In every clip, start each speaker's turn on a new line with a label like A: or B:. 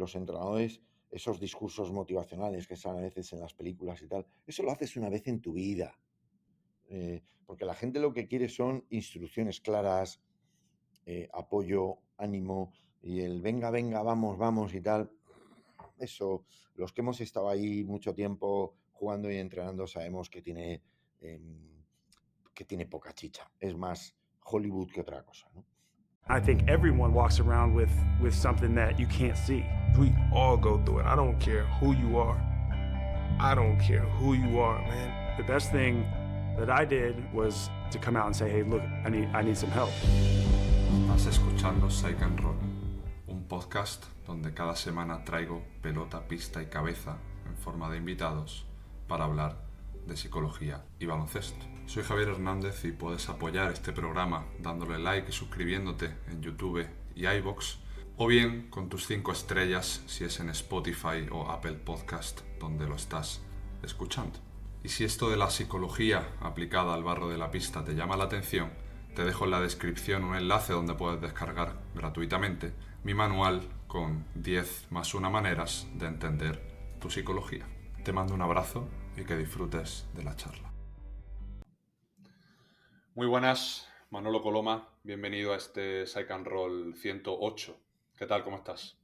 A: los entrenadores, esos discursos motivacionales que salen a veces en las películas y tal, eso lo haces una vez en tu vida. Porque la gente lo que quiere son instrucciones claras, apoyo, ánimo y el venga, venga, vamos, vamos y tal. Eso, los que hemos estado ahí mucho tiempo jugando y entrenando sabemos que tiene poca chicha. Es más Hollywood que otra cosa, ¿no?
B: I think everyone walks around with something that you can't see.
C: We all go through it. I don't care who you are. I don't care who you are, man.
B: The best thing that I did was to come out and say, hey, look, I need some help.
D: Estás escuchando Psych and Roll, un podcast donde cada semana traigo pelota, pista y cabeza en forma de invitados para hablar de psicología y baloncesto. Soy Javier Hernández y puedes apoyar este programa dándole like y suscribiéndote en YouTube y iVoox, o bien con tus 5 estrellas si es en Spotify o Apple Podcast donde lo estás escuchando. Y si esto de la psicología aplicada al barro de la pista te llama la atención, te dejo en la descripción un enlace donde puedes descargar gratuitamente mi manual con 10 más 1 maneras de entender tu psicología. Te mando un abrazo y que disfrutes de la charla. Muy buenas, Manolo Coloma, bienvenido a este Psych and Roll 108. ¿Qué tal? ¿Cómo estás?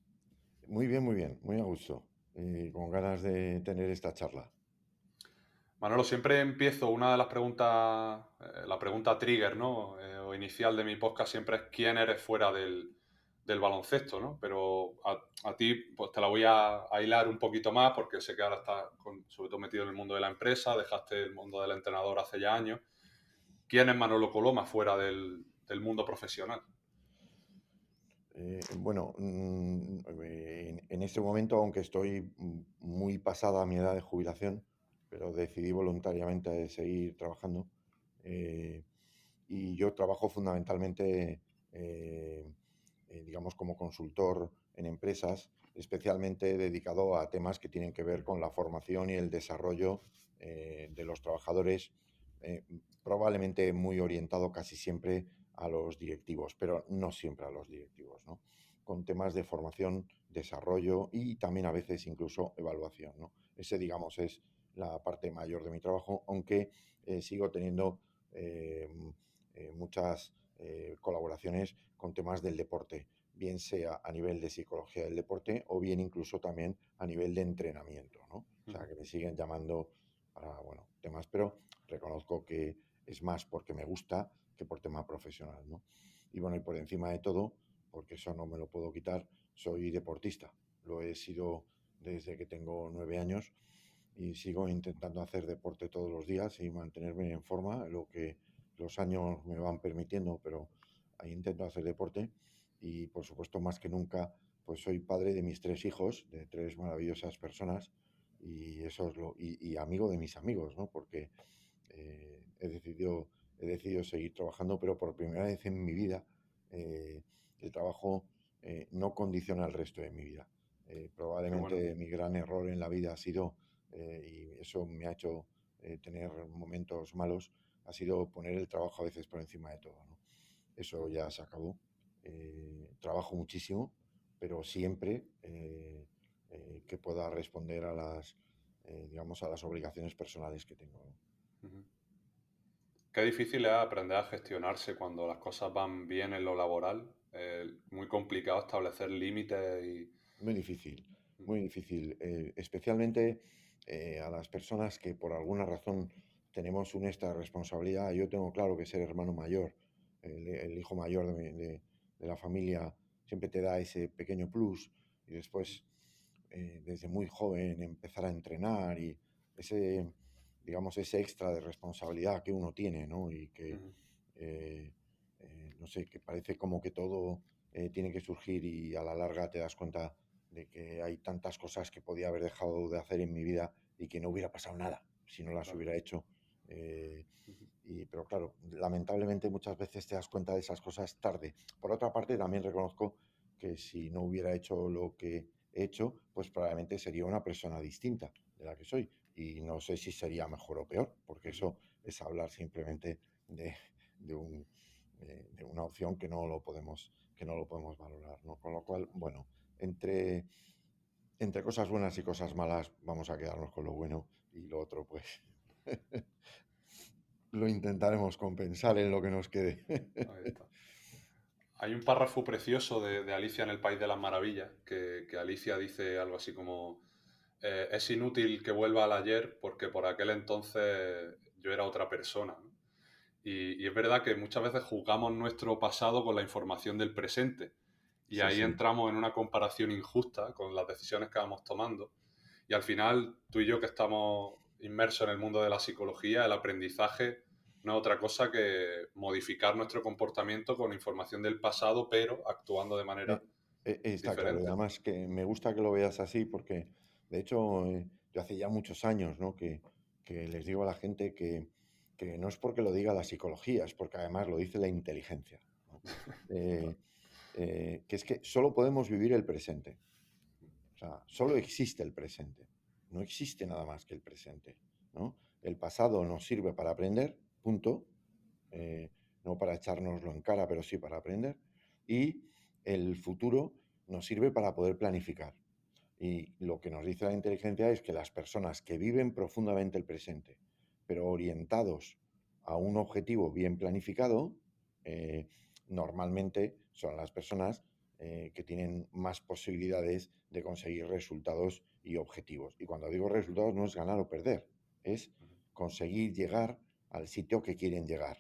A: Muy bien, muy a gusto. Con ganas de tener esta charla.
D: Manolo, siempre empiezo una de las preguntas, la pregunta trigger, ¿no? O inicial de mi podcast siempre es ¿quién eres fuera del baloncesto, ¿no? Pero a ti pues te la voy a hilar un poquito más porque sé que ahora estás sobre todo metido en el mundo de la empresa, dejaste el mundo del entrenador hace ya años. ¿Quién es Manolo Coloma fuera del mundo profesional?
A: Bueno, en este momento, aunque estoy muy pasada a mi edad de jubilación, pero decidí voluntariamente seguir trabajando. Y yo trabajo fundamentalmente, digamos, como consultor en empresas, especialmente dedicado a temas que tienen que ver con la formación y el desarrollo de los trabajadores, probablemente muy orientado casi siempre a los directivos, pero no siempre a los directivos, ¿no? Con temas de formación, desarrollo y también a veces incluso evaluación, ¿no? Ese, digamos, es la parte mayor de mi trabajo, aunque sigo teniendo muchas colaboraciones con temas del deporte, bien sea a nivel de psicología del deporte o bien incluso también a nivel de entrenamiento, ¿no? O sea, que me siguen llamando para, bueno, temas, pero reconozco que es más porque me gusta que por tema profesional, ¿no? Y bueno, y por encima de todo, porque eso no me lo puedo quitar, soy deportista. Lo he sido desde que tengo 9 años y sigo intentando hacer deporte todos los días y mantenerme en forma, lo que los años me van permitiendo, pero ahí intento hacer deporte y por supuesto más que nunca pues soy padre de mis 3 hijos, de 3 maravillosas personas y eso es y amigo de mis amigos, ¿no? Porque he decidido seguir trabajando, pero por primera vez en mi vida el trabajo no condiciona el resto de mi vida. Probablemente
D: Bueno.
A: mi gran error en la vida ha sido, y eso me ha hecho tener momentos malos, ha sido poner el trabajo a veces por encima de todo, ¿no? Eso ya se acabó. Trabajo muchísimo, pero siempre que pueda responder a digamos, a las obligaciones personales que tengo, ¿no?
D: Qué difícil es aprender a gestionarse cuando las cosas van bien en lo laboral. Muy complicado establecer límites y...
A: Muy difícil, especialmente a las personas que por alguna razón tenemos una esta responsabilidad. Yo tengo claro que ser hermano mayor, el hijo mayor de la familia, siempre te da ese pequeño plus y después, desde muy joven, empezar a entrenar y ese, digamos, ese extra de responsabilidad que uno tiene, ¿no? Y que, eh, no sé, que parece como que todo tiene que surgir y a la larga te das cuenta de que hay tantas cosas que podía haber dejado de hacer en mi vida y que no hubiera pasado nada si no las hubiera hecho. Pero claro, lamentablemente muchas veces te das cuenta de esas cosas tarde. Por otra parte, también reconozco que si no hubiera hecho lo que he hecho, pues probablemente sería una persona distinta de la que soy. Y no sé si sería mejor o peor, porque eso es hablar simplemente de, de un, de una opción que no lo podemos valorar, ¿no? Con lo cual, bueno, entre entre cosas buenas y cosas malas vamos a quedarnos con lo bueno y lo otro pues lo intentaremos compensar en lo que nos quede.
D: Ahí está. Hay un párrafo precioso de Alicia en el País de las Maravillas, que Alicia dice algo así como, es inútil que vuelva al ayer porque por aquel entonces yo era otra persona, ¿no? Y es verdad que muchas veces juzgamos nuestro pasado con la información del presente. Y
A: Sí,
D: ahí
A: sí.
D: entramos en una comparación injusta con las decisiones que vamos tomando. Y al final, tú y yo que estamos inmersos en el mundo de la psicología, el aprendizaje no es otra cosa que modificar nuestro comportamiento con información del pasado, pero actuando de manera
A: Está claro, y
D: diferente.
A: además que me gusta que lo veas así porque, de hecho, yo hace ya muchos años, ¿no? que les digo a la gente que no es porque lo diga la psicología, es porque además lo dice la inteligencia, ¿no? Eh, que es que solo podemos vivir el presente, o sea, solo existe el presente, no existe nada más que el presente, ¿no? El pasado nos sirve para aprender, punto, eh, no para echárnoslo en cara, pero sí para aprender. Y el futuro nos sirve para poder planificar. Y lo que nos dice la inteligencia es que las personas que viven profundamente el presente, pero orientados a un objetivo bien planificado, eh, normalmente son las personas que tienen más posibilidades de conseguir resultados y objetivos. Y cuando digo resultados no es ganar o perder, es conseguir llegar al sitio que quieren llegar,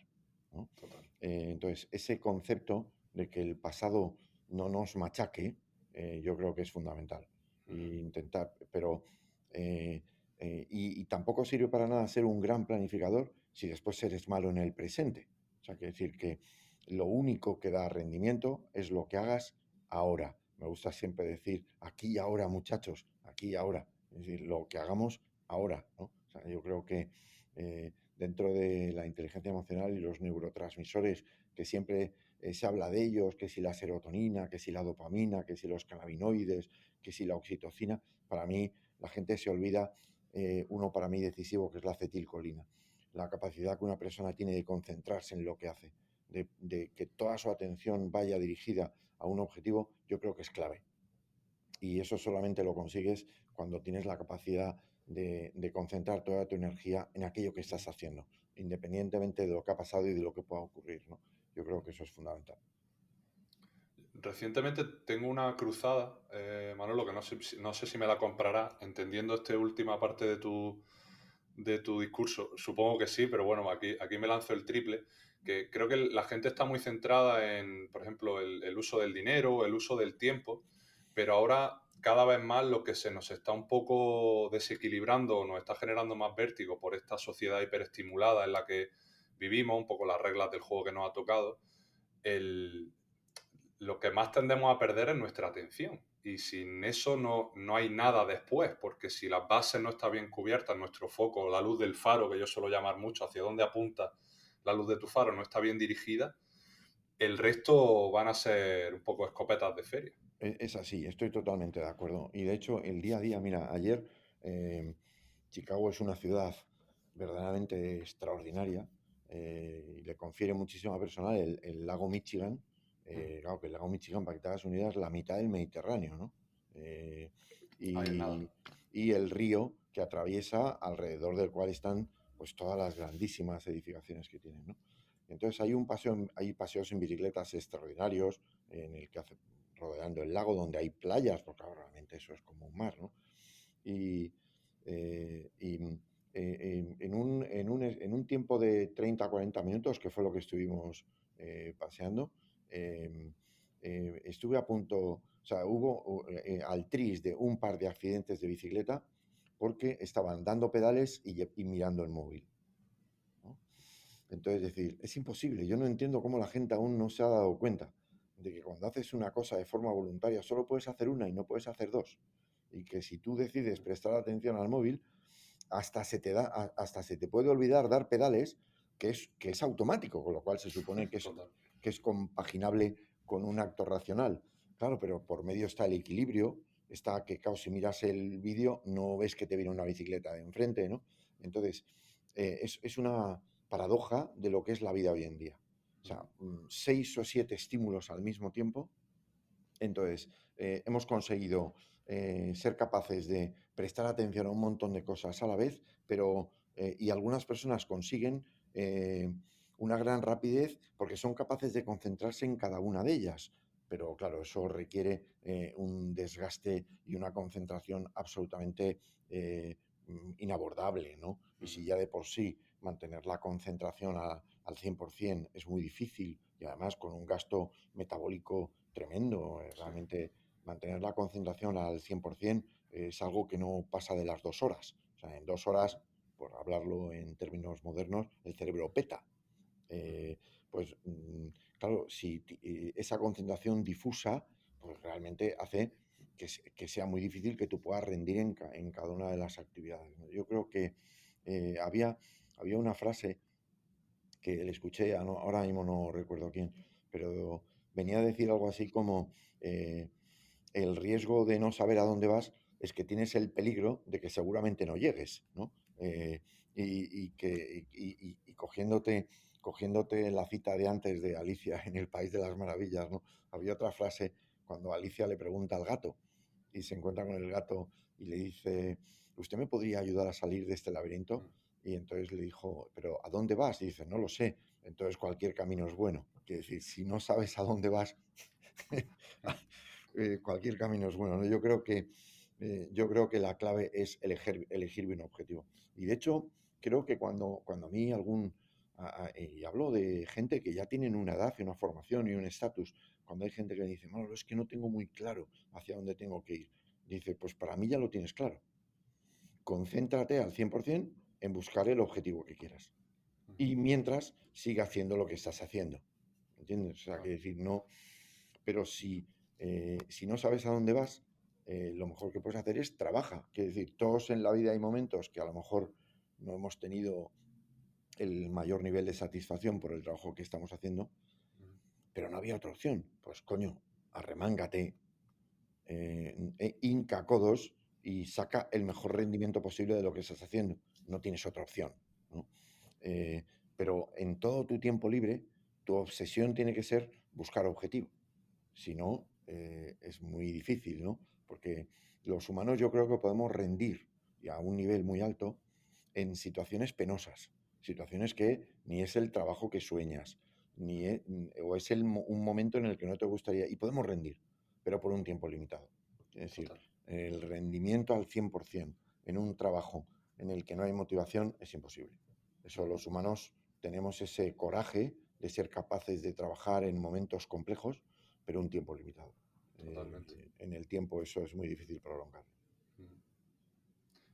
A: ¿no?
D: Total.
A: Entonces, ese concepto de que el pasado no nos machaque, yo creo que es fundamental. Y intentar, pero y tampoco sirve para nada ser un gran planificador si después eres malo en el presente. O sea, quiere decir que lo único que da rendimiento es lo que hagas ahora. Me gusta siempre decir aquí y ahora, muchachos, aquí y ahora. Es decir, lo que hagamos ahora, ¿no? O sea, yo creo que dentro de la inteligencia emocional y los neurotransmisores, que siempre se habla de ellos, que si la serotonina, que si la dopamina, que si los cannabinoides, que si la oxitocina, para mí la gente se olvida uno para mí decisivo, que es la acetilcolina. La capacidad que una persona tiene de concentrarse en lo que hace, de que toda su atención vaya dirigida a un objetivo, yo creo que es clave. Y eso solamente lo consigues cuando tienes la capacidad de concentrar toda tu energía en aquello que estás haciendo, independientemente de lo que ha pasado y de lo que pueda ocurrir, ¿no? Yo creo que eso es fundamental.
D: Recientemente tengo una cruzada, Manolo, que no sé si me la comprará, entendiendo esta última parte de tu discurso. Supongo que sí, pero bueno, aquí me lanzo el triple, que creo que la gente está muy centrada en, por ejemplo, el uso del dinero, el uso del tiempo, pero ahora cada vez más lo que se nos está un poco desequilibrando o nos está generando más vértigo por esta sociedad hiperestimulada en la que vivimos, un poco las reglas del juego que nos ha tocado, el, lo que más tendemos a perder es nuestra atención. Y sin eso no hay nada después, porque si las bases no están bien cubiertas, nuestro foco, la luz del faro, que yo suelo llamar mucho, hacia dónde apunta la luz de tu faro, no está bien dirigida, el resto van a ser un poco escopetas de feria.
A: Es así, estoy totalmente de acuerdo. Y de hecho, el día a día, mira, ayer eh, Chicago es una ciudad verdaderamente extraordinaria y le confiere muchísimo personal el lago Michigan. Claro que el lago Michigan, para que te hagas una idea, es la mitad del Mediterráneo, ¿no? Eh,
D: Ahí es nada.
A: y, y el río que atraviesa, alrededor del cual están pues todas las grandísimas edificaciones que tienen, ¿no? Entonces hay paseos en bicicletas extraordinarios en el que hace rodeando el lago, donde hay playas, porque ahora realmente eso es como un mar, ¿no? Y, en un tiempo de 30 a 40 minutos, que fue lo que estuvimos paseando, eh, estuve a punto, o sea, hubo al tris de un par de accidentes de bicicleta porque estaban dando pedales y mirando el móvil, ¿no? Entonces, decir, es imposible. Yo no entiendo cómo la gente aún no se ha dado cuenta de que cuando haces una cosa de forma voluntaria solo puedes hacer una y no puedes hacer dos. Y que si tú decides prestar atención al móvil, hasta se te puede olvidar dar pedales, que es automático, con lo cual se supone
D: Total.
A: que es compaginable con un acto racional. Claro, pero por medio está el equilibrio, está que, claro, si miras el vídeo no ves que te viene una bicicleta de enfrente, ¿no? Entonces, es una paradoja de lo que es la vida hoy en día. O sea, 6 o 7 estímulos al mismo tiempo. Entonces, hemos conseguido ser capaces de prestar atención a un montón de cosas a la vez, pero y algunas personas consiguen una gran rapidez porque son capaces de concentrarse en cada una de ellas. Pero claro, eso requiere un desgaste y una concentración absolutamente inabordable, ¿no? Y si ya de por sí mantener la concentración al 100% es muy difícil y además con un gasto metabólico tremendo, realmente mantener la concentración al 100% es algo que no pasa de las 2 horas. O sea, en 2 horas, por hablarlo en términos modernos, el cerebro peta. Pues claro, si esa concentración difusa, pues realmente hace que sea muy difícil que tú puedas rendir en cada una de las actividades, ¿no? Yo creo que había una frase que le escuché, ahora mismo no recuerdo quién, pero venía a decir algo así como el riesgo de no saber a dónde vas es que tienes el peligro de que seguramente no llegues, ¿no? Y cogiéndote la cita de antes de Alicia en el País de las Maravillas, ¿no? Había otra frase cuando Alicia le pregunta al gato y se encuentra con el gato y le dice, ¿usted me podría ayudar a salir de este laberinto? Y entonces le dijo, ¿pero a dónde vas? Y dice, no lo sé. Entonces cualquier camino es bueno. Quiere decir, si no sabes a dónde vas, cualquier camino es bueno, ¿no? Yo creo que la clave es elegir bien un objetivo. Y de hecho, creo que cuando a mí y hablo de gente que ya tienen una edad y una formación y un estatus, cuando hay gente que me dice, Manolo, es que no tengo muy claro hacia dónde tengo que ir. Dice, pues para mí ya lo tienes claro. Concéntrate al 100% en buscar el objetivo que quieras. Y mientras, siga haciendo lo que estás haciendo. ¿Entiendes? O sea, que decir, no. Pero si no sabes a dónde vas, lo mejor que puedes hacer es trabaja. Quiere decir, todos en la vida hay momentos que a lo mejor no hemos tenido el mayor nivel de satisfacción por el trabajo que estamos haciendo, pero no había otra opción. Pues coño, arremángate, hinca codos y saca el mejor rendimiento posible de lo que estás haciendo. No tienes otra opción, ¿no? Pero en todo tu tiempo libre, tu obsesión tiene que ser buscar objetivo. Si no, es muy difícil, ¿no? Porque los humanos yo creo que podemos rendir y a un nivel muy alto en situaciones penosas, situaciones que ni es el trabajo que sueñas, o es un momento en el que no te gustaría, y podemos rendir, pero por un tiempo limitado. Es decir,
D: Total.
A: el rendimiento al 100% en un trabajo en el que no hay motivación es imposible. Eso los humanos tenemos ese coraje de ser capaces de trabajar en momentos complejos, pero un tiempo limitado.
D: Totalmente.
A: En el tiempo eso es muy difícil prolongar.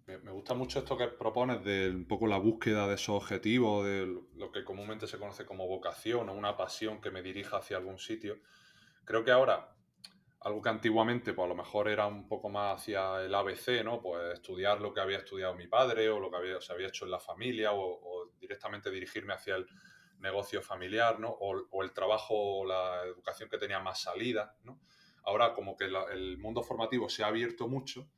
D: Me gusta mucho esto que propones de un poco la búsqueda de esos objetivos, de lo que comúnmente se conoce como vocación o una pasión que me dirija hacia algún sitio. Creo que ahora, algo que antiguamente pues a lo mejor era un poco más hacia el ABC, ¿no? Pues estudiar lo que había estudiado mi padre o lo que se había hecho en la familia o directamente dirigirme hacia el negocio familiar, ¿no? O el trabajo o la educación que tenía más salida, ¿no? Ahora como que el mundo formativo se ha abierto mucho,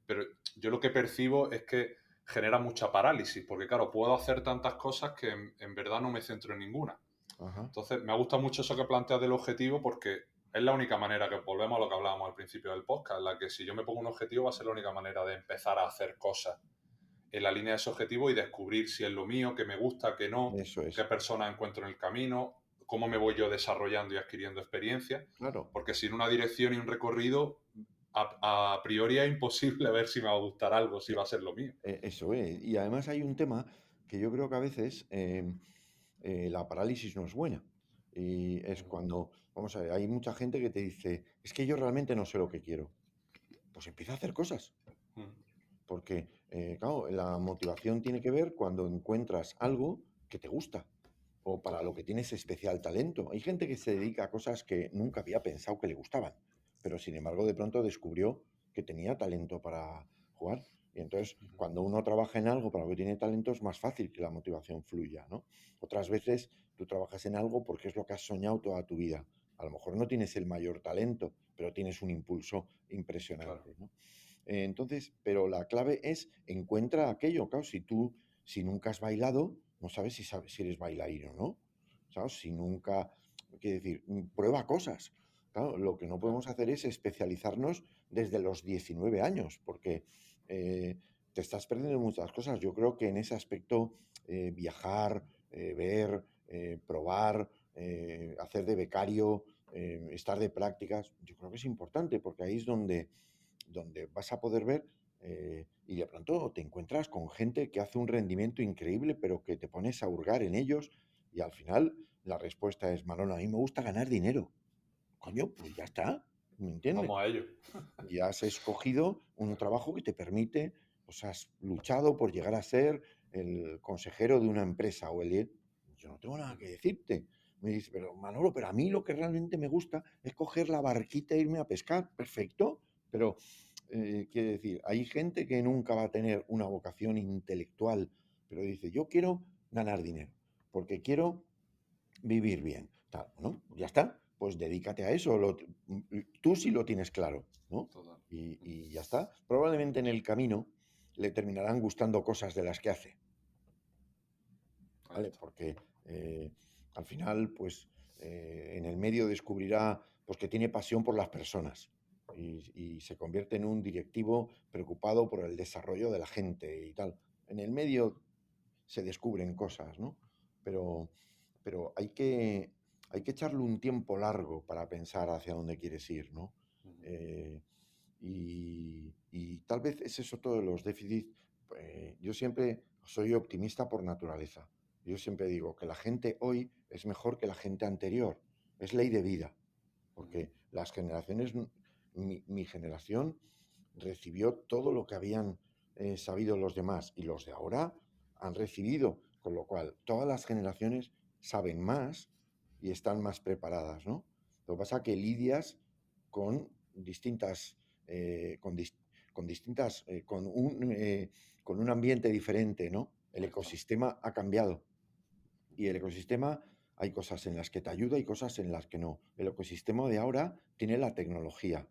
D: pero yo lo que percibo es que genera mucha parálisis, porque claro, puedo hacer tantas cosas que en verdad no me centro en ninguna.
A: Ajá.
D: Entonces, me gusta mucho eso que planteas del objetivo porque es la única manera que volvemos a lo que hablábamos al principio del podcast, en la que si yo me pongo un objetivo va a ser la única manera de empezar a hacer cosas en la línea de ese objetivo y descubrir si es lo mío, qué me gusta, qué no,
A: Eso
D: qué
A: es.
D: personas encuentro en el camino, cómo me voy yo desarrollando y adquiriendo experiencia,
A: Claro.
D: porque sin una dirección y un recorrido, a priori es imposible ver si me va a gustar algo, si va a ser lo mío.
A: Eso es. Y además hay un tema que yo creo que a veces la parálisis no es buena. Y es cuando, vamos a ver, hay mucha gente que te dice, es que yo realmente no sé lo que quiero. Pues empieza a hacer cosas. Porque, claro, la motivación tiene que ver cuando encuentras algo que te gusta o para lo que tienes especial talento. Hay gente que se dedica a cosas que nunca había pensado que le gustaban, pero sin embargo de pronto descubrió que tenía talento para jugar. Y entonces, cuando uno trabaja en algo para lo que tiene talento, es más fácil que la motivación fluya, ¿no? Otras veces tú trabajas en algo porque es lo que has soñado toda tu vida. A lo mejor no tienes el mayor talento, pero tienes un impulso
D: Claro.
A: impresionante, ¿no? Entonces, pero la clave es encuentra aquello. Claro, si nunca has bailado, no sabes si eres bailarín o no. ¿Sabes? Si nunca, quiero decir, prueba cosas. Claro, lo que no podemos hacer es especializarnos desde los 19 años, porque te estás perdiendo muchas cosas. Yo creo que en ese aspecto viajar, ver, probar, hacer de becario, estar de prácticas, yo creo que es importante, porque ahí es donde vas a poder ver y de pronto te encuentras con gente que hace un rendimiento increíble, pero que te pones a hurgar en ellos y al final la respuesta es: Manolo, a mí me gusta ganar dinero. Coño, pues ya está, ¿me entiendes?
D: Vamos a ello.
A: Y has escogido un trabajo que te permite, pues has luchado por llegar a ser el consejero de una empresa o yo no tengo nada que decirte. Me dice, pero Manolo, pero a mí lo que realmente me gusta es coger la barquita e irme a pescar. Perfecto, pero quiere decir, hay gente que nunca va a tener una vocación intelectual, pero dice, yo quiero ganar dinero, porque quiero vivir bien. Tal, ¿no? Ya está, pues dedícate a eso. Tú sí lo tienes claro, ¿no?
D: Total.
A: Y ya está. Probablemente en el camino le terminarán gustando cosas de las que hace,
D: Ahí
A: ¿vale?
D: está.
A: Porque al final, pues en el medio descubrirá pues, que tiene pasión por las personas y se convierte en un directivo preocupado por el desarrollo de la gente y tal. En el medio se descubren cosas, ¿no? Pero, pero hay que echarle un tiempo largo para pensar hacia dónde quieres ir, ¿no? Y tal vez es eso todo de los déficits. Yo siempre soy optimista por naturaleza. Yo siempre digo que la gente hoy es mejor que la gente anterior. Es ley de vida. Porque las generaciones, mi generación recibió todo lo que habían sabido los demás y los de ahora han recibido, con lo cual todas las generaciones saben más y están más preparadas, ¿no? Lo que pasa es que lidias con distintas, con distintas, con un ambiente diferente, ¿no? El ecosistema ha cambiado y el ecosistema hay cosas en las que te ayuda y cosas en las que no. El ecosistema de ahora tiene la tecnología.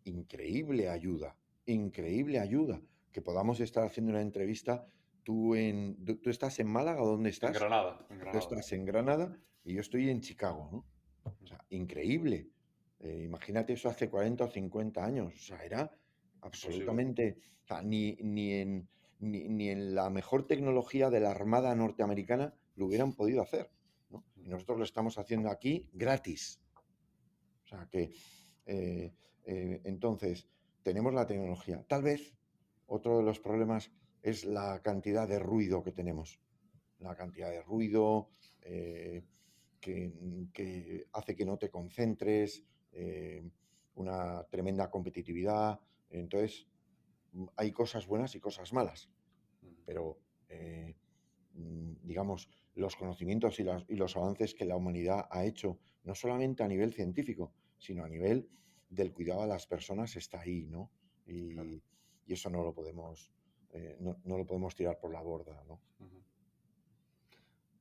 A: Increíble ayuda, increíble ayuda. Que podamos estar haciendo una entrevista. ¿Tú estás en Málaga o dónde
D: En
A: estás?
D: Granada, en
A: Tú
D: Granada.
A: estás en Granada y yo estoy en Chicago, ¿no? O sea, increíble. Imagínate eso hace 40 o 50 años. O sea, era
D: Imposible.
A: absolutamente... O sea, ni en la mejor tecnología de la Armada norteamericana lo hubieran podido hacer, ¿no? Y nosotros lo estamos haciendo aquí gratis. O sea, que entonces tenemos la tecnología. Tal vez otro de los problemas es la cantidad de ruido que tenemos. La cantidad de ruido que hace que no te concentres, una tremenda competitividad. Entonces, hay cosas buenas y cosas malas, pero digamos, los conocimientos y los avances que la humanidad ha hecho, no solamente a nivel científico, sino a nivel del cuidado a las personas, está ahí, ¿no?
D: Claro.
A: Y eso no lo podemos, no lo podemos tirar por la borda, ¿no?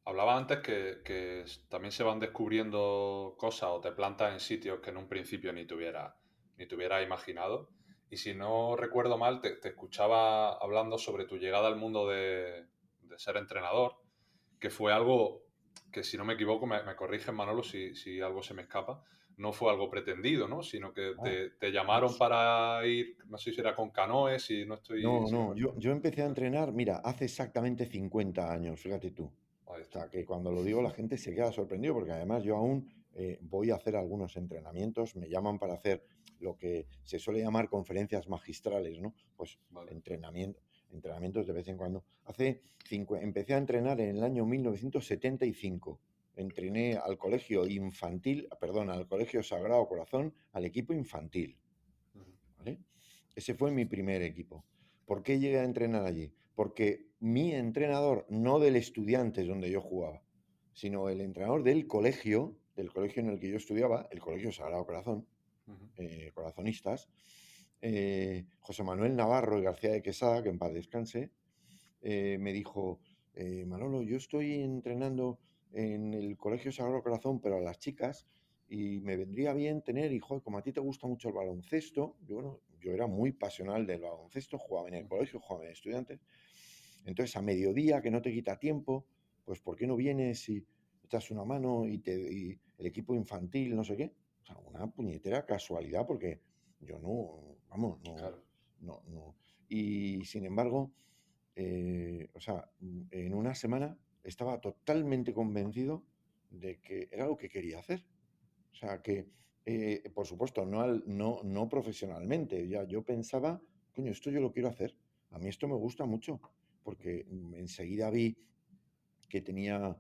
D: Hablaba antes que también se van descubriendo cosas o te plantas en sitios que en un principio ni te hubiera imaginado. Y si no recuerdo mal, te escuchaba hablando sobre tu llegada al mundo de ser entrenador, que fue algo que, si no me equivoco, me corriges, Manolo, si algo se me escapa, no fue algo pretendido, ¿no? Sino que
A: No,
D: te llamaron para ir, no sé si era con canoes, si no estoy...
A: no, no, yo empecé a entrenar, mira, hace exactamente 50 años, fíjate tú.
D: Ahí
A: O
D: está.
A: sea, que cuando lo digo la gente se queda sorprendido porque además yo aún voy a hacer algunos entrenamientos, me llaman para hacer lo que se suele llamar conferencias magistrales, ¿no? Pues
D: Vale.
A: entrenamientos de vez en cuando. Empecé a entrenar en el año 1975. Entrené al colegio infantil, perdón, al colegio Sagrado Corazón, al equipo infantil, ¿vale? Ese fue mi primer equipo. ¿Por qué llegué a entrenar allí? Porque mi entrenador, no del estudiante donde yo jugaba, sino el entrenador del colegio en el que yo estudiaba, el Colegio Sagrado Corazón, corazonistas, José Manuel Navarro y García de Quesada, que en paz descanse, me dijo, Manolo, yo estoy entrenando en el Colegio Sagrado Corazón, pero a las chicas, y me vendría bien tener, y joder, como a ti te gusta mucho el baloncesto, yo era muy pasional del baloncesto, jugaba en el colegio, jugaba en estudiantes, entonces a mediodía, que no te quita tiempo, pues ¿por qué no vienes y echas una mano y el equipo infantil, no sé qué? sea, una puñetera casualidad, porque yo no, vamos,
D: Claro.
A: no. Y sin embargo, o sea, en una semana estaba totalmente convencido de que era lo que quería hacer. O sea, que, por supuesto, no profesionalmente. Ya yo pensaba, coño, esto yo lo quiero hacer. A mí esto me gusta mucho, porque enseguida vi que tenía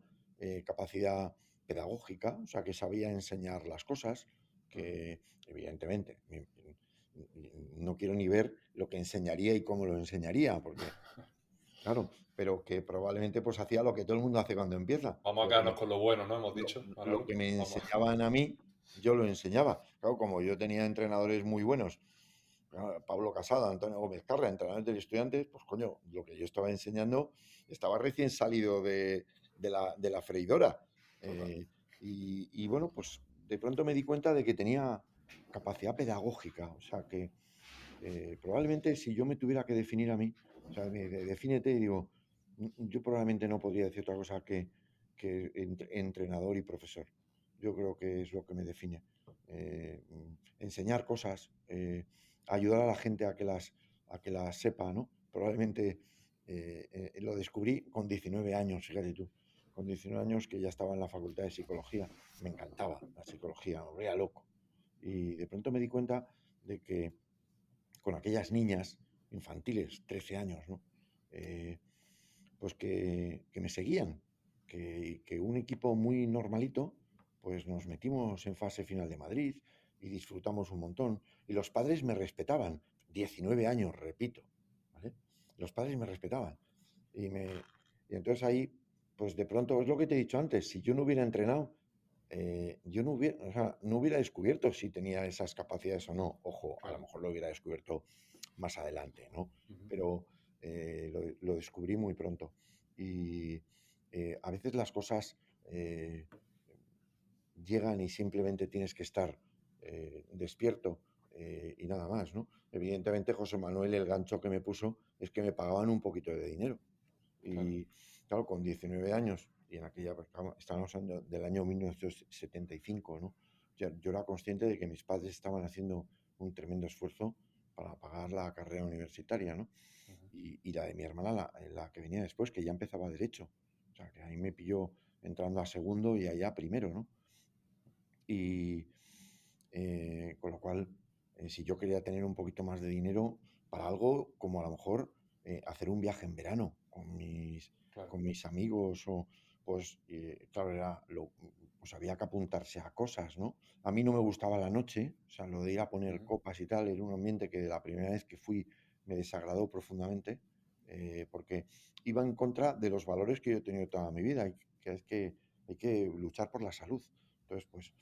A: capacidad pedagógica, o sea, que sabía enseñar las cosas, que evidentemente no quiero ni ver lo que enseñaría y cómo lo enseñaría, porque, claro, pero que probablemente pues hacía lo que todo el mundo hace cuando empieza.
D: Vamos a
A: Lo que
D: quedarnos con lo bueno, ¿no? Hemos
A: lo,
D: dicho,
A: lo
D: Manolo.
A: que me
D: Vamos.
A: enseñaban a mí, yo lo enseñaba. Claro, como yo tenía entrenadores muy buenos, Pablo Casada, Antonio Gómez Carra, entrenadores de estudiantes, pues coño, lo que yo estaba enseñando estaba recién salido de la freidora. Y bueno, pues de pronto me di cuenta de que tenía capacidad pedagógica, o sea que probablemente si yo me tuviera que definir a mí, o sea, defínete y digo, yo probablemente no podría decir otra cosa que entrenador y profesor. Yo creo que es lo que me define. Enseñar cosas, ayudar a la gente a que las sepa, ¿no? Probablemente lo descubrí con 19 años, fíjate tú, con 19 años que ya estaba en la facultad de psicología. Me encantaba la psicología, me volvía loco. Y de pronto me di cuenta de que con aquellas niñas infantiles, 13 años, ¿no? Pues que me seguían, que un equipo muy normalito, pues nos metimos en fase final de Madrid y disfrutamos un montón. Y los padres me respetaban, 19 años, repito, ¿vale? Los padres me respetaban. Y, me, y entonces ahí, pues de pronto, es lo que te he dicho antes, si yo no hubiera entrenado, yo no hubiera, o sea, no hubiera descubierto si tenía esas capacidades o no. Ojo, a lo
D: Claro.
A: mejor lo hubiera descubierto más adelante, ¿no?
D: Ujú.
A: Pero lo descubrí muy pronto. Y a veces las cosas llegan y simplemente tienes que estar despierto y nada más, ¿no? Evidentemente, José Manuel, el gancho que me puso es que me pagaban un poquito de dinero.
D: Claro.
A: Y claro, con 19 años, y en aquella, pues, estábamos hablando del año 1975, ¿no? Yo era consciente de que mis padres estaban haciendo un tremendo esfuerzo para pagar la carrera universitaria, ¿no?
D: Ujú.
A: Y la de mi hermana, la que venía después, que ya empezaba derecho. O sea, que ahí me pilló entrando a segundo y allá primero, ¿no? Y con lo cual, si yo quería tener un poquito más de dinero para algo como a lo mejor hacer un viaje en verano
D: Claro.
A: con mis amigos, o pues claro, pues había que apuntarse a cosas, ¿no? A mí no me gustaba la noche, o sea, lo de ir a poner
D: Ujú.
A: copas y tal, era un ambiente que la primera vez que fui me desagradó profundamente, porque iba en contra de los valores que yo he tenido toda mi vida, y que es que hay que luchar por la salud. Entonces, pues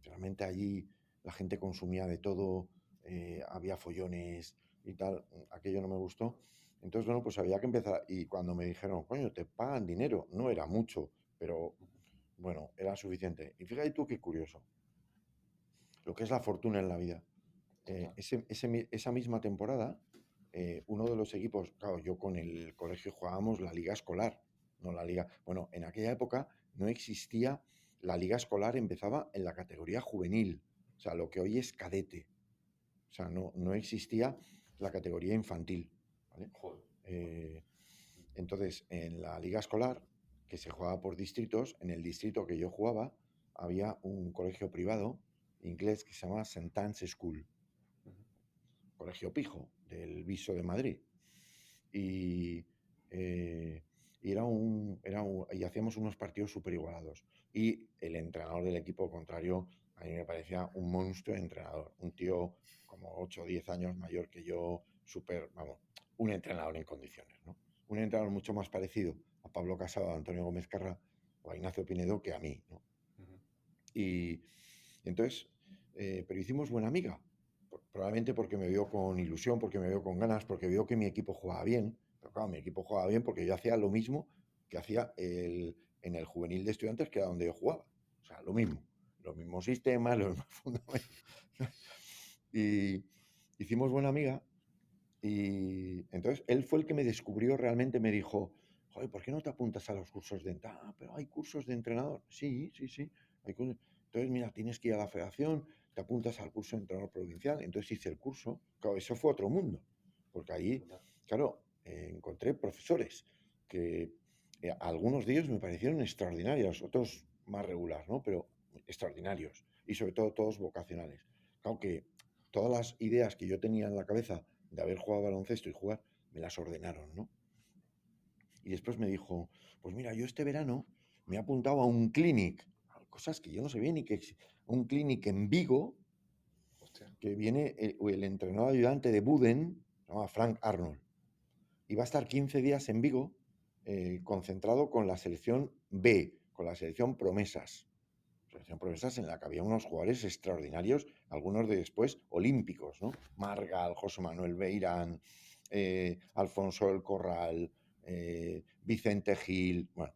A: realmente allí la gente consumía de todo, había follones y tal, aquello no me gustó. Entonces, bueno, pues había que empezar. Y cuando me dijeron, coño, te pagan dinero, no era mucho, pero bueno, era suficiente. Y fíjate tú qué curioso, lo que es la fortuna en la vida.
D: Total.
A: Esa misma temporada, uno de los equipos, claro, yo con el colegio jugábamos la liga escolar, no la liga. Bueno, en aquella época no existía, la liga escolar empezaba en la categoría juvenil, o sea, lo que hoy es cadete. O sea, no existía la categoría infantil, ¿vale?
D: Joder.
A: Eh, entonces, en la liga escolar, que se jugaba por distritos, en el distrito que yo jugaba, había un colegio privado inglés que se llama St. Anne's School,
D: Ujú.
A: colegio pijo del Viso de Madrid. Y, eh, y hacíamos unos partidos súper igualados. Y el entrenador del equipo contrario a mí me parecía un monstruo de entrenador, un tío como 8 o 10 años mayor que yo, súper, vamos, un entrenador en condiciones, ¿no? Un entrenador mucho más parecido a Pablo Casado, a Antonio Gómez Carra o a Ignacio Pinedo que a mí, ¿no?
D: Ujú.
A: Y entonces, pero hicimos buena amiga, probablemente porque me vio con ilusión, porque me vio con ganas, porque vio que mi equipo jugaba bien. Pero claro, mi equipo jugaba bien porque yo hacía lo mismo que hacía en el juvenil de estudiantes, que era donde yo jugaba. O sea, lo mismo. Los mismos sistemas, los mismos fundamentos. Y hicimos buena amiga. Y entonces él fue el que me descubrió realmente, me dijo, joder, ¿por qué no te apuntas a los cursos de entrenador? Ah, pero hay cursos de entrenador. Sí, sí, sí. Hay cursos. Entonces, mira, tienes que ir a la federación, te apuntas al curso de entrenador provincial. Entonces hice el curso. Claro, eso fue otro mundo, porque ahí, claro, encontré profesores que algunos de ellos me parecieron extraordinarios, otros más regular, ¿no? Pero extraordinarios. Y sobre todo todos vocacionales. Claro que todas las ideas que yo tenía en la cabeza de haber jugado baloncesto y jugar, me las ordenaron, ¿no? Y después me dijo, pues mira, yo este verano me he apuntado a un clinic, cosas que yo no sabía ni que un clinic en Vigo,
D: Hostia.
A: que viene el entrenador ayudante de Buden, se llama Frank Arnold, y va a estar 15 días en Vigo concentrado con la selección B, con la selección Promesas. Selección Promesas en la que había unos jugadores extraordinarios, algunos de después olímpicos, ¿no? Margal, José Manuel Beirán, Alfonso del Corral, Vicente Gil, bueno.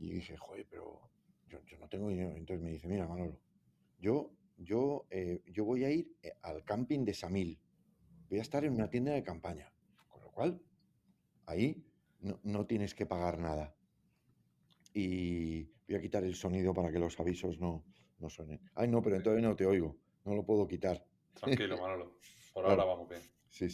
A: Y dije, joder, pero yo no tengo dinero. Entonces me dice, mira, Manolo, yo voy a ir al camping de Samil. Voy a estar en una tienda de campaña. Con lo cual, ahí no tienes que pagar nada. Y voy a quitar el sonido para que los avisos no suenen. Ay, no, pero entonces no te oigo. No lo puedo quitar.
D: Tranquilo, Manolo. Por
A: Claro.
D: ahora vamos bien.
A: Sí.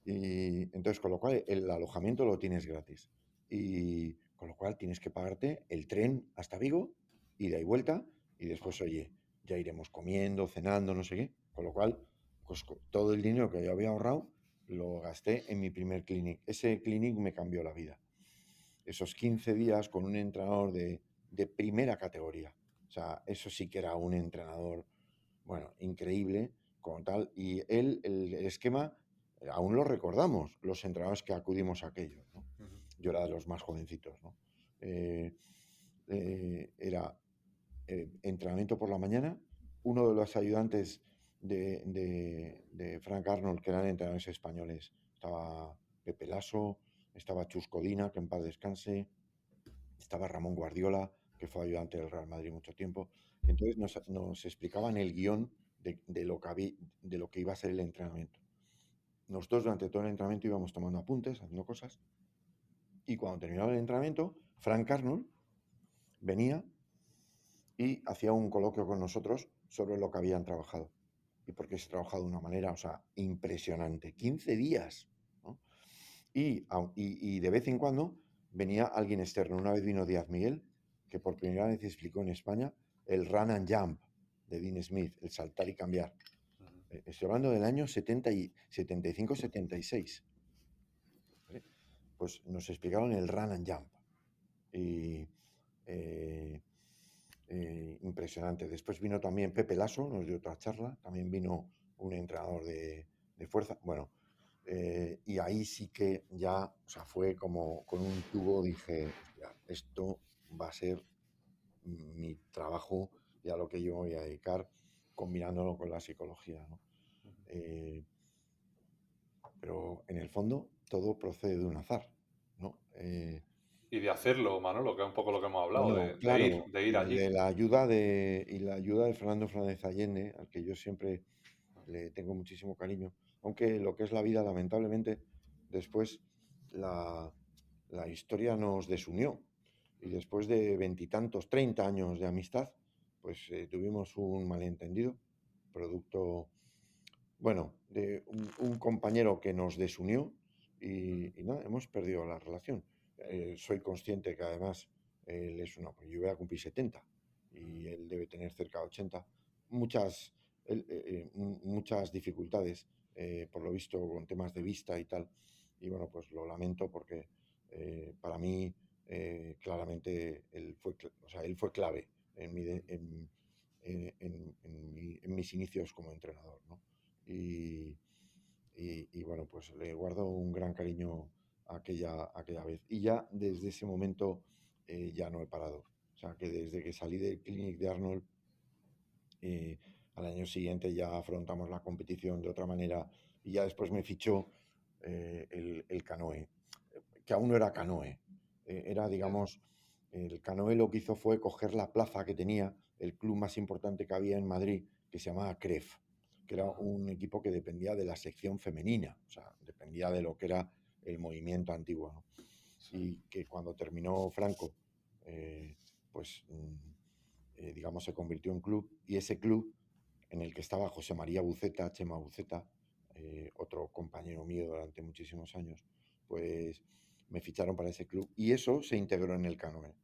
A: Y entonces, con lo cual, el alojamiento lo tienes gratis. Y con lo cual tienes que pagarte el tren hasta Vigo, ida y vuelta, y después, oye, ya iremos comiendo, cenando, no sé qué. Con lo cual, pues todo el dinero que yo había ahorrado lo gasté en mi primer clinic. Ese clinic me cambió la vida. Esos 15 días con un entrenador de primera categoría. O sea, eso sí que era un entrenador, bueno, increíble, como tal. Y él, el esquema, aún lo recordamos, los entrenadores que acudimos a aquello, ¿no? Yo era de los más jovencitos, ¿no? Era entrenamiento por la mañana. Uno de los ayudantes de Frank Arnold, que eran entrenadores españoles, estaba Pepe Lasso, estaba Chus Codina, que en paz descanse, estaba Ramón Guardiola, que fue ayudante del Real Madrid mucho tiempo. Entonces nos explicaban el guión de lo que iba a ser el entrenamiento. Nosotros durante todo el entrenamiento íbamos tomando apuntes, haciendo cosas, y cuando terminaba el entrenamiento, Frank Arnold venía y hacía un coloquio con nosotros sobre lo que habían trabajado y por qué se ha trabajado de una manera, o sea, impresionante. 15 días, ¿no? Y de vez en cuando venía alguien externo. Una vez vino Díaz Miguel, que por primera vez explicó en España el run and jump de Dean Smith, el saltar y cambiar. Estoy hablando del año 75-76. ¿Vale? Pues nos explicaron el run and jump. Y impresionante. Después vino también Pepe Lasso, nos dio otra charla. También vino un entrenador de fuerza. Bueno, y ahí sí que ya, o sea, fue como con un tubo, dije, hostia, esto va a ser mi trabajo y a lo que yo voy a dedicar, combinándolo con la psicología, ¿no? Pero en el fondo todo procede de un azar, ¿no?
D: Y de hacerlo, Manolo, que es un poco lo que hemos hablado,
A: Bueno,
D: de ir,
A: claro,
D: de ir
A: y
D: allí.
A: de la ayuda de Fernando Fernández Allende, al que yo siempre le tengo muchísimo cariño, aunque lo que es la vida, lamentablemente, después la historia nos desunió y después de 20 y tantos, 30 años de amistad, pues tuvimos un malentendido, producto, bueno, de un compañero que nos desunió y nada, hemos perdido la relación. Soy consciente que además él es una, yo voy a cumplir 70 y él debe tener cerca de 80. Muchas, muchas dificultades, por lo visto, con temas de vista y tal. Y bueno, pues lo lamento porque para mí, claramente, él fue clave en mis inicios como entrenador, ¿no? Y bueno, pues le guardo un gran cariño a aquella vez. Y ya desde ese momento ya no he parado. O sea, que desde que salí del clinic de Arnold, al año siguiente ya afrontamos la competición de otra manera y ya después me fichó el canoe, que aún no era canoe. Era, digamos, el canoe lo que hizo fue coger la plaza que tenía el club más importante que había en Madrid, que se llamaba CREF, que era un equipo que dependía de la sección femenina, o sea, dependía de lo que era el movimiento antiguo, ¿no? Y que cuando terminó Franco, pues, digamos, se convirtió en club, y ese club en el que estaba José María Buceta, Chema Buceta, otro compañero mío durante muchísimos años, pues me ficharon para ese club y eso se integró en el canoe.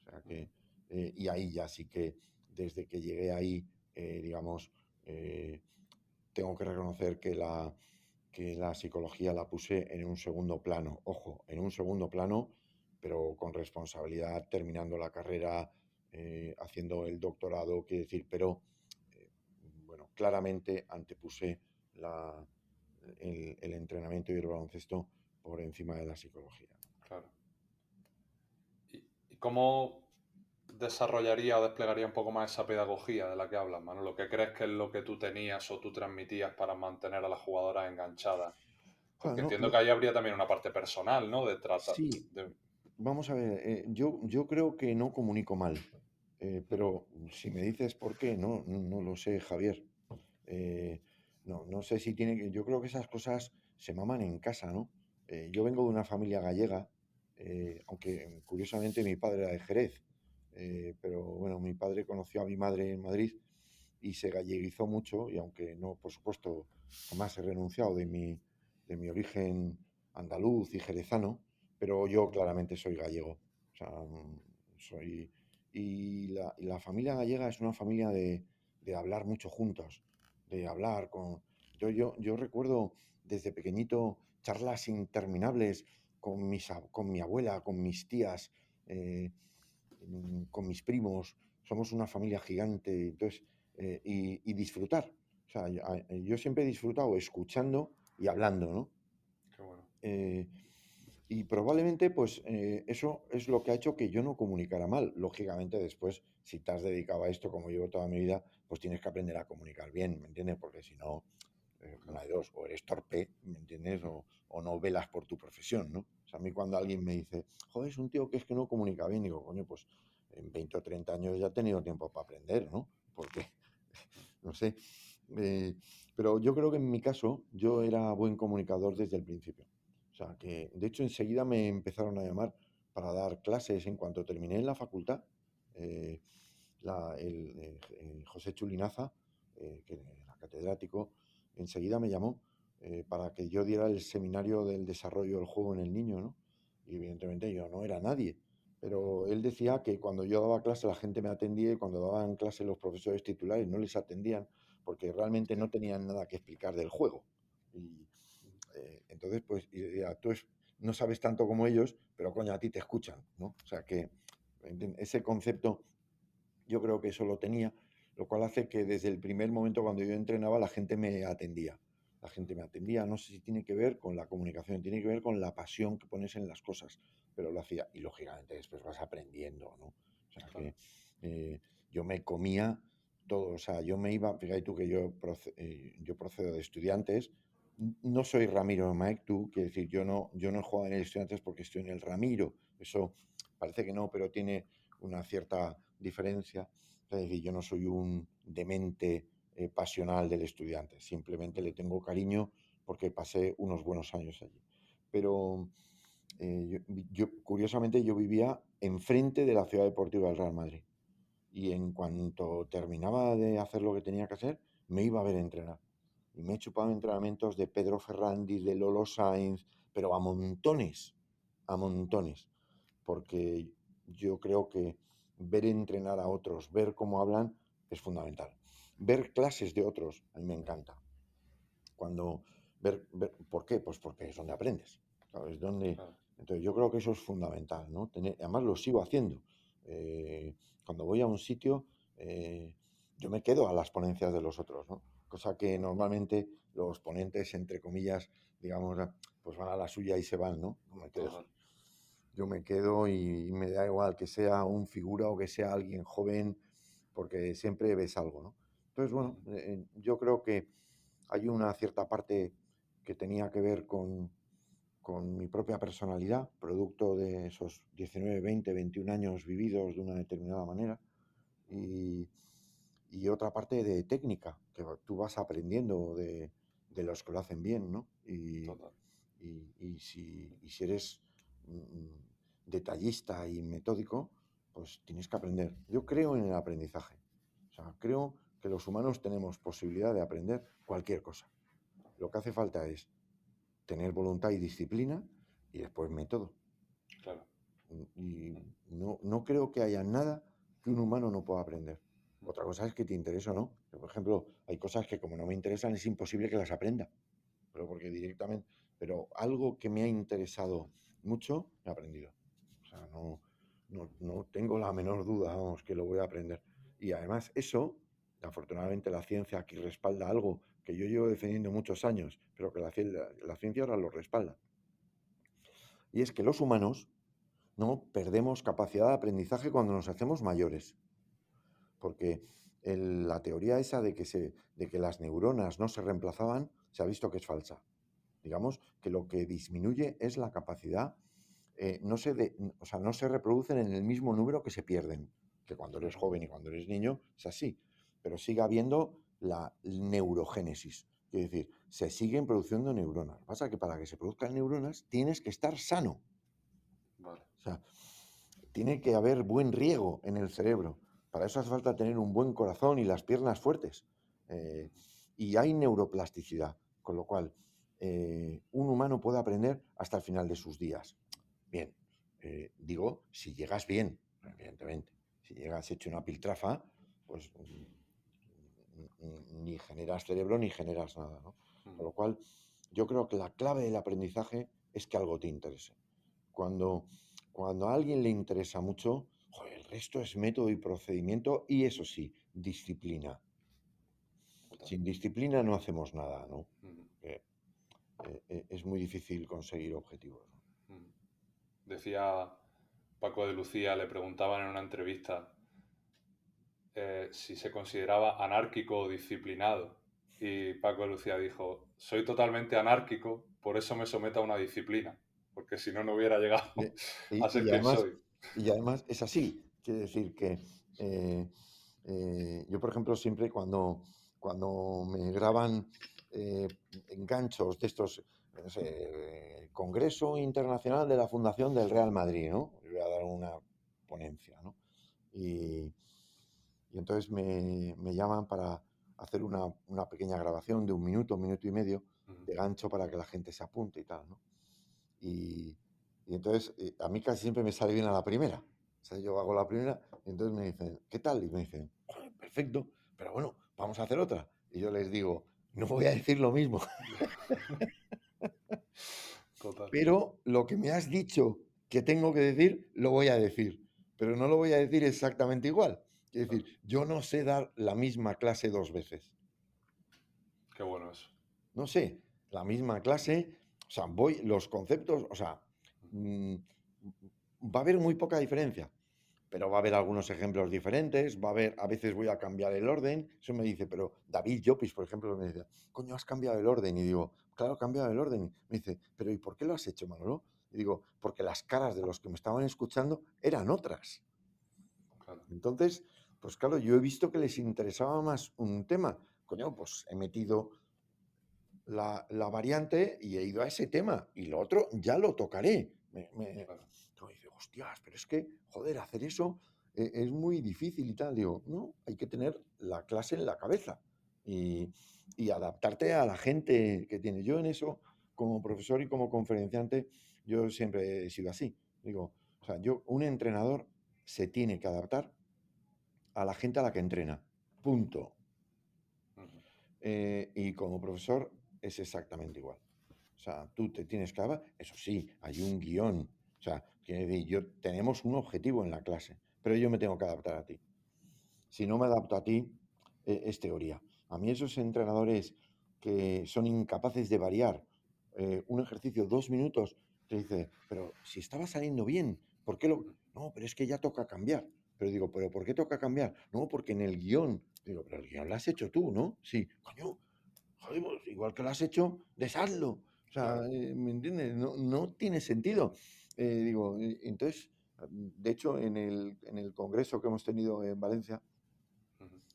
A: O sea que, y ahí ya sí que, desde que llegué ahí, digamos, tengo que reconocer que la psicología la puse en un segundo plano. Ojo, en un segundo plano, pero con responsabilidad, terminando la carrera, haciendo el doctorado, quiero decir, pero eh, bueno, claramente antepuse la, el entrenamiento y el baloncesto por encima de la psicología.
D: Claro. ¿Y cómo desarrollaría o desplegaría un poco más esa pedagogía de la que hablas, Manolo? ¿Qué crees que es lo que tú tenías o tú transmitías para mantener a las jugadoras enganchadas?
A: Claro,
D: Porque entiendo que ahí habría también una parte personal, ¿no? De tratar
A: sí,
D: de...
A: vamos a ver, yo creo que no comunico mal, pero si me dices por qué, no lo sé, Javier. Eh, no sé si tiene que. Yo creo que esas cosas se maman en casa, ¿no? Yo vengo de una familia gallega, aunque curiosamente mi padre era de Jerez, pero bueno, mi padre conoció a mi madre en Madrid y se galleguizó mucho, y aunque no, por supuesto, jamás he renunciado de mi origen andaluz y jerezano, pero yo claramente soy gallego. O sea, soy. Y la familia gallega es una familia de hablar mucho juntos, de hablar con. Yo recuerdo desde pequeñito charlas interminables con mi abuela, con mis tías, con mis primos. Somos una familia gigante, entonces, y disfrutar. O sea, yo siempre he disfrutado escuchando y hablando, ¿no?
D: Qué bueno.
A: Y probablemente, pues, eso es lo que ha hecho que yo no comunicara mal. Lógicamente, después, si te has dedicado a esto como llevo toda mi vida, pues tienes que aprender a comunicar bien, ¿me entiendes? Porque si no, una de dos, o eres torpe, ¿me entiendes? O no velas por tu profesión, ¿no? O sea, a mí cuando alguien me dice, joder, es un tío que es que no comunica bien, digo, coño, pues en 20 o 30 años ya he tenido tiempo para aprender, ¿no? Porque, no sé. eh, pero yo creo que en mi caso, yo era buen comunicador desde el principio. O sea, que de hecho enseguida me empezaron a llamar para dar clases en cuanto terminé en la facultad. eh, José Chulinaza, que era catedrático, enseguida me llamó para que yo diera el seminario del desarrollo del juego en el niño, ¿no? Y evidentemente yo no era nadie, pero él decía que cuando yo daba clase la gente me atendía y cuando daban clase los profesores titulares no les atendían porque realmente no tenían nada que explicar del juego. Y entonces, pues, no sabes tanto como ellos, pero coño, a ti te escuchan, ¿no? O sea que ese concepto yo creo que eso lo tenía, lo cual hace que desde el primer momento cuando yo entrenaba la gente me atendía. La gente me atendía, no sé si tiene que ver con la comunicación, tiene que ver con la pasión que pones en las cosas, pero lo hacía. Y lógicamente después vas aprendiendo, ¿no? O sea
D: Claro.
A: que yo me comía todo, o sea, yo me iba, fíjate tú que yo procedo de Estudiantes, no soy Ramiro Maektu, quiere decir, yo no he jugado en el Estudiantes porque estoy en el Ramiro, eso parece que no, pero tiene una cierta diferencia. Es decir, yo no soy un demente pasional del Estudiante, simplemente le tengo cariño porque pasé unos buenos años allí. Pero curiosamente, yo vivía enfrente de la ciudad deportiva del Real Madrid. Y en cuanto terminaba de hacer lo que tenía que hacer, me iba a ver entrenar. Y me he chupado entrenamientos de Pedro Ferrandis, de Lolo Sainz, pero a montones, a montones. Porque yo creo que ver entrenar a otros, ver cómo hablan, es fundamental. Ver clases de otros, a mí me encanta. Cuando ¿por qué? Pues porque es donde aprendes. ¿Sabes? Donde,
D: Claro.
A: entonces yo creo que eso es fundamental, ¿no? Además lo sigo haciendo. Eh, Cuando voy a un sitio, yo me quedo a las ponencias de los otros, ¿no? Cosa que normalmente los ponentes, entre comillas, digamos, pues van a la suya y se van, ¿no? No me quedo.
D: Total.
A: Yo me quedo y me da igual que sea un figura o que sea alguien joven, porque siempre ves algo, ¿no? Entonces, bueno, yo creo que hay una cierta parte que tenía que ver con mi propia personalidad, producto de esos 19, 20, 21 años vividos de una determinada manera, y, y otra parte de técnica, que tú vas aprendiendo de los que lo hacen bien, ¿no?
D: Total.
A: Y si eres detallista y metódico, pues tienes que aprender. Yo creo en el aprendizaje. O sea, creo que los humanos tenemos posibilidad de aprender cualquier cosa. Lo que hace falta es tener voluntad y disciplina y después método.
E: Claro.
A: Y no creo que haya nada que un humano no pueda aprender. Otra cosa es que te interesa o no. Por ejemplo, hay cosas que como no me interesan es imposible que las aprenda. Pero algo que me ha interesado mucho, he aprendido. O sea, no tengo la menor duda, vamos, que lo voy a aprender. Y además eso, afortunadamente la ciencia aquí respalda algo que yo llevo defendiendo muchos años, pero que la ciencia ahora lo respalda. Y es que los humanos no perdemos capacidad de aprendizaje cuando nos hacemos mayores. Porque la teoría esa de que las neuronas no se reemplazaban se ha visto que es falsa. Digamos que lo que disminuye es la capacidad, no se reproducen en el mismo número que se pierden, que cuando eres joven y cuando eres niño es así, pero sigue habiendo la neurogénesis, es decir, se siguen produciendo neuronas. Lo que pasa es que para que se produzcan neuronas tienes que estar sano.
E: Vale.
A: O sea, tiene que haber buen riego en el cerebro. Para eso hace falta tener un buen corazón y las piernas fuertes. Y hay neuroplasticidad, con lo cual un humano puede aprender hasta el final de sus días. Bien, digo, si llegas bien, evidentemente. Si llegas hecho una piltrafa, pues ni generas cerebro ni generas nada, ¿no? Con lo cual, yo creo que la clave del aprendizaje es que algo te interese. Cuando a alguien le interesa mucho, joder, el resto es método y procedimiento y eso sí, disciplina. Sin disciplina no hacemos nada, ¿no? Es muy difícil conseguir objetivos, ¿no?
E: Decía Paco de Lucía, le preguntaban en una entrevista si se consideraba anárquico o disciplinado. Y Paco de Lucía dijo, soy totalmente anárquico, por eso me someto a una disciplina, porque si no, no hubiera llegado a ser quien soy.
A: Y además es así, quiere decir que yo, por ejemplo, siempre cuando me graban enganchos de estos, no sé, Congreso Internacional de la Fundación del Real Madrid, ¿no? Voy a dar una ponencia, ¿no? Y entonces me llaman para hacer una pequeña grabación de 1 minuto, 1 minuto y medio de gancho para que la gente se apunte y tal, ¿no? Y entonces a mí casi siempre me sale bien a la primera. O sea, yo hago la primera y entonces me dicen, ¿qué tal? Y me dicen, perfecto, pero bueno, vamos a hacer otra. Y yo les digo, no voy a decir lo mismo.
E: Total.
A: Pero lo que me has dicho que tengo que decir, lo voy a decir. Pero no lo voy a decir exactamente igual. Es decir, yo no sé dar la misma clase 2 veces.
E: Qué bueno eso.
A: No sé, la misma clase, o sea, los conceptos, o sea, va a haber muy poca diferencia, pero va a haber algunos ejemplos diferentes, a veces voy a cambiar el orden. Eso me dice, pero David Llopis, por ejemplo, me dice, coño, has cambiado el orden. Y digo, claro, he cambiado el orden. Me dice, pero ¿y por qué lo has hecho, Manolo? Y digo, porque las caras de los que me estaban escuchando eran otras.
E: Claro.
A: Entonces, pues claro, yo he visto que les interesaba más un tema. Coño, pues he metido la variante y he ido a ese tema. Y lo otro ya lo tocaré.
E: Claro.
A: Y digo, hostias, pero es que, joder, hacer eso es muy difícil y tal. Digo, no, hay que tener la clase en la cabeza y adaptarte a la gente que tiene. Yo en eso, como profesor y como conferenciante, yo siempre he sido así. Digo, o sea, un entrenador se tiene que adaptar a la gente a la que entrena. Punto. Y como profesor es exactamente igual. O sea, tú te tienes que adaptar. Eso sí, hay un guión. O sea, tenemos un objetivo en la clase, pero yo me tengo que adaptar a ti. Si no me adapto a ti, es teoría. A mí esos entrenadores que son incapaces de variar un ejercicio 2 minutos, te dice, pero si estaba saliendo bien, ¿por qué lo...? No, pero es que ya toca cambiar. Pero digo, ¿pero por qué toca cambiar? No, porque en el guión. Digo, pero el guión lo has hecho tú, ¿no? Sí, coño, joder, pues, igual que lo has hecho, deshazlo. O sea,
E: Claro.
A: ¿me entiendes? No tiene sentido. Digo, entonces, de hecho, en el congreso que hemos tenido en Valencia,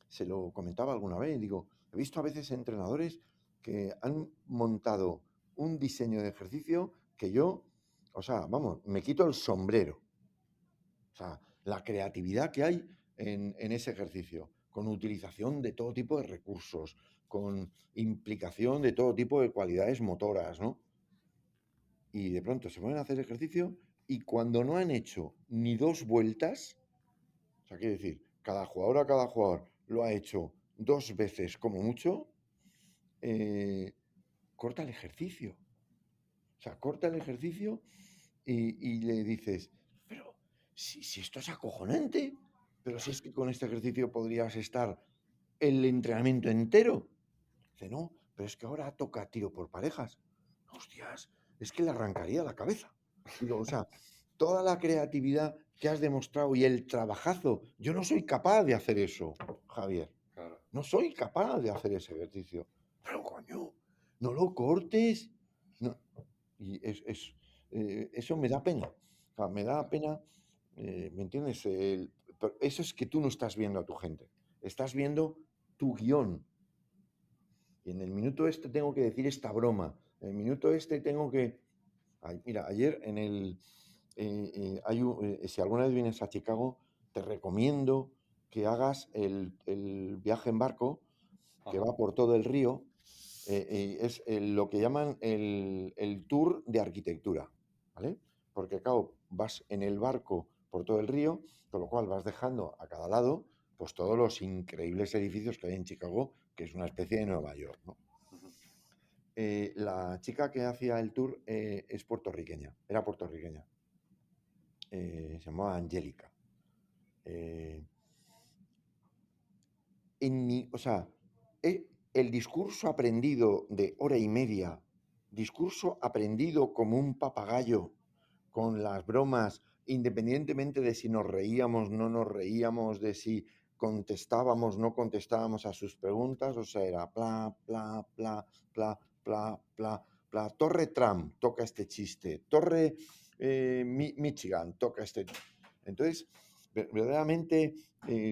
A: se lo comentaba alguna vez, digo, he visto a veces entrenadores que han montado un diseño de ejercicio que yo, o sea, vamos, me quito el sombrero. O sea, la creatividad que hay en ese ejercicio, con utilización de todo tipo de recursos, con implicación de todo tipo de cualidades motoras, ¿no? Y de pronto se ponen a hacer ejercicio y cuando no han hecho ni 2 vueltas, o sea, quiere decir, cada jugador lo ha hecho 2 veces como mucho, corta el ejercicio. O sea, corta el ejercicio y le dices, pero si esto es acojonante, pero si es que con este ejercicio podrías estar el entrenamiento entero. Dice, no, pero es que ahora toca tiro por parejas. Hostias, es que le arrancaría la cabeza. Digo, o sea, toda la creatividad que has demostrado y el trabajazo, yo no soy capaz de hacer eso, Javier.
E: Claro.
A: No soy capaz de hacer ese ejercicio. Pero coño, no lo cortes. No. Y eso me da pena. O sea, me da pena, ¿me entiendes? Pero eso es que tú no estás viendo a tu gente. Estás viendo tu guión. Y en el minuto este tengo que decir esta broma. En el minuto este tengo que... Ay, mira, ayer en el... si alguna vez vienes a Chicago, te recomiendo que hagas el viaje en barco que
E: Ajá.
A: va por todo el río. Es lo que llaman el tour de arquitectura, ¿vale? Porque, claro, vas en el barco por todo el río, con lo cual vas dejando a cada lado pues todos los increíbles edificios que hay en Chicago, que es una especie de Nueva York, ¿no?
E: Ujú.
A: La chica que hacía el tour es puertorriqueña, era puertorriqueña. Se llamaba Angélica. O sea, el discurso aprendido de hora y media, discurso aprendido como un papagayo, con las bromas, independientemente de si nos reíamos, no nos reíamos, de si contestábamos, no contestábamos a sus preguntas, o sea, era pla, pla, pla, pla, pla, pla, pla. Torre Trump toca este chiste, Torre Michigan toca este. Entonces, verdaderamente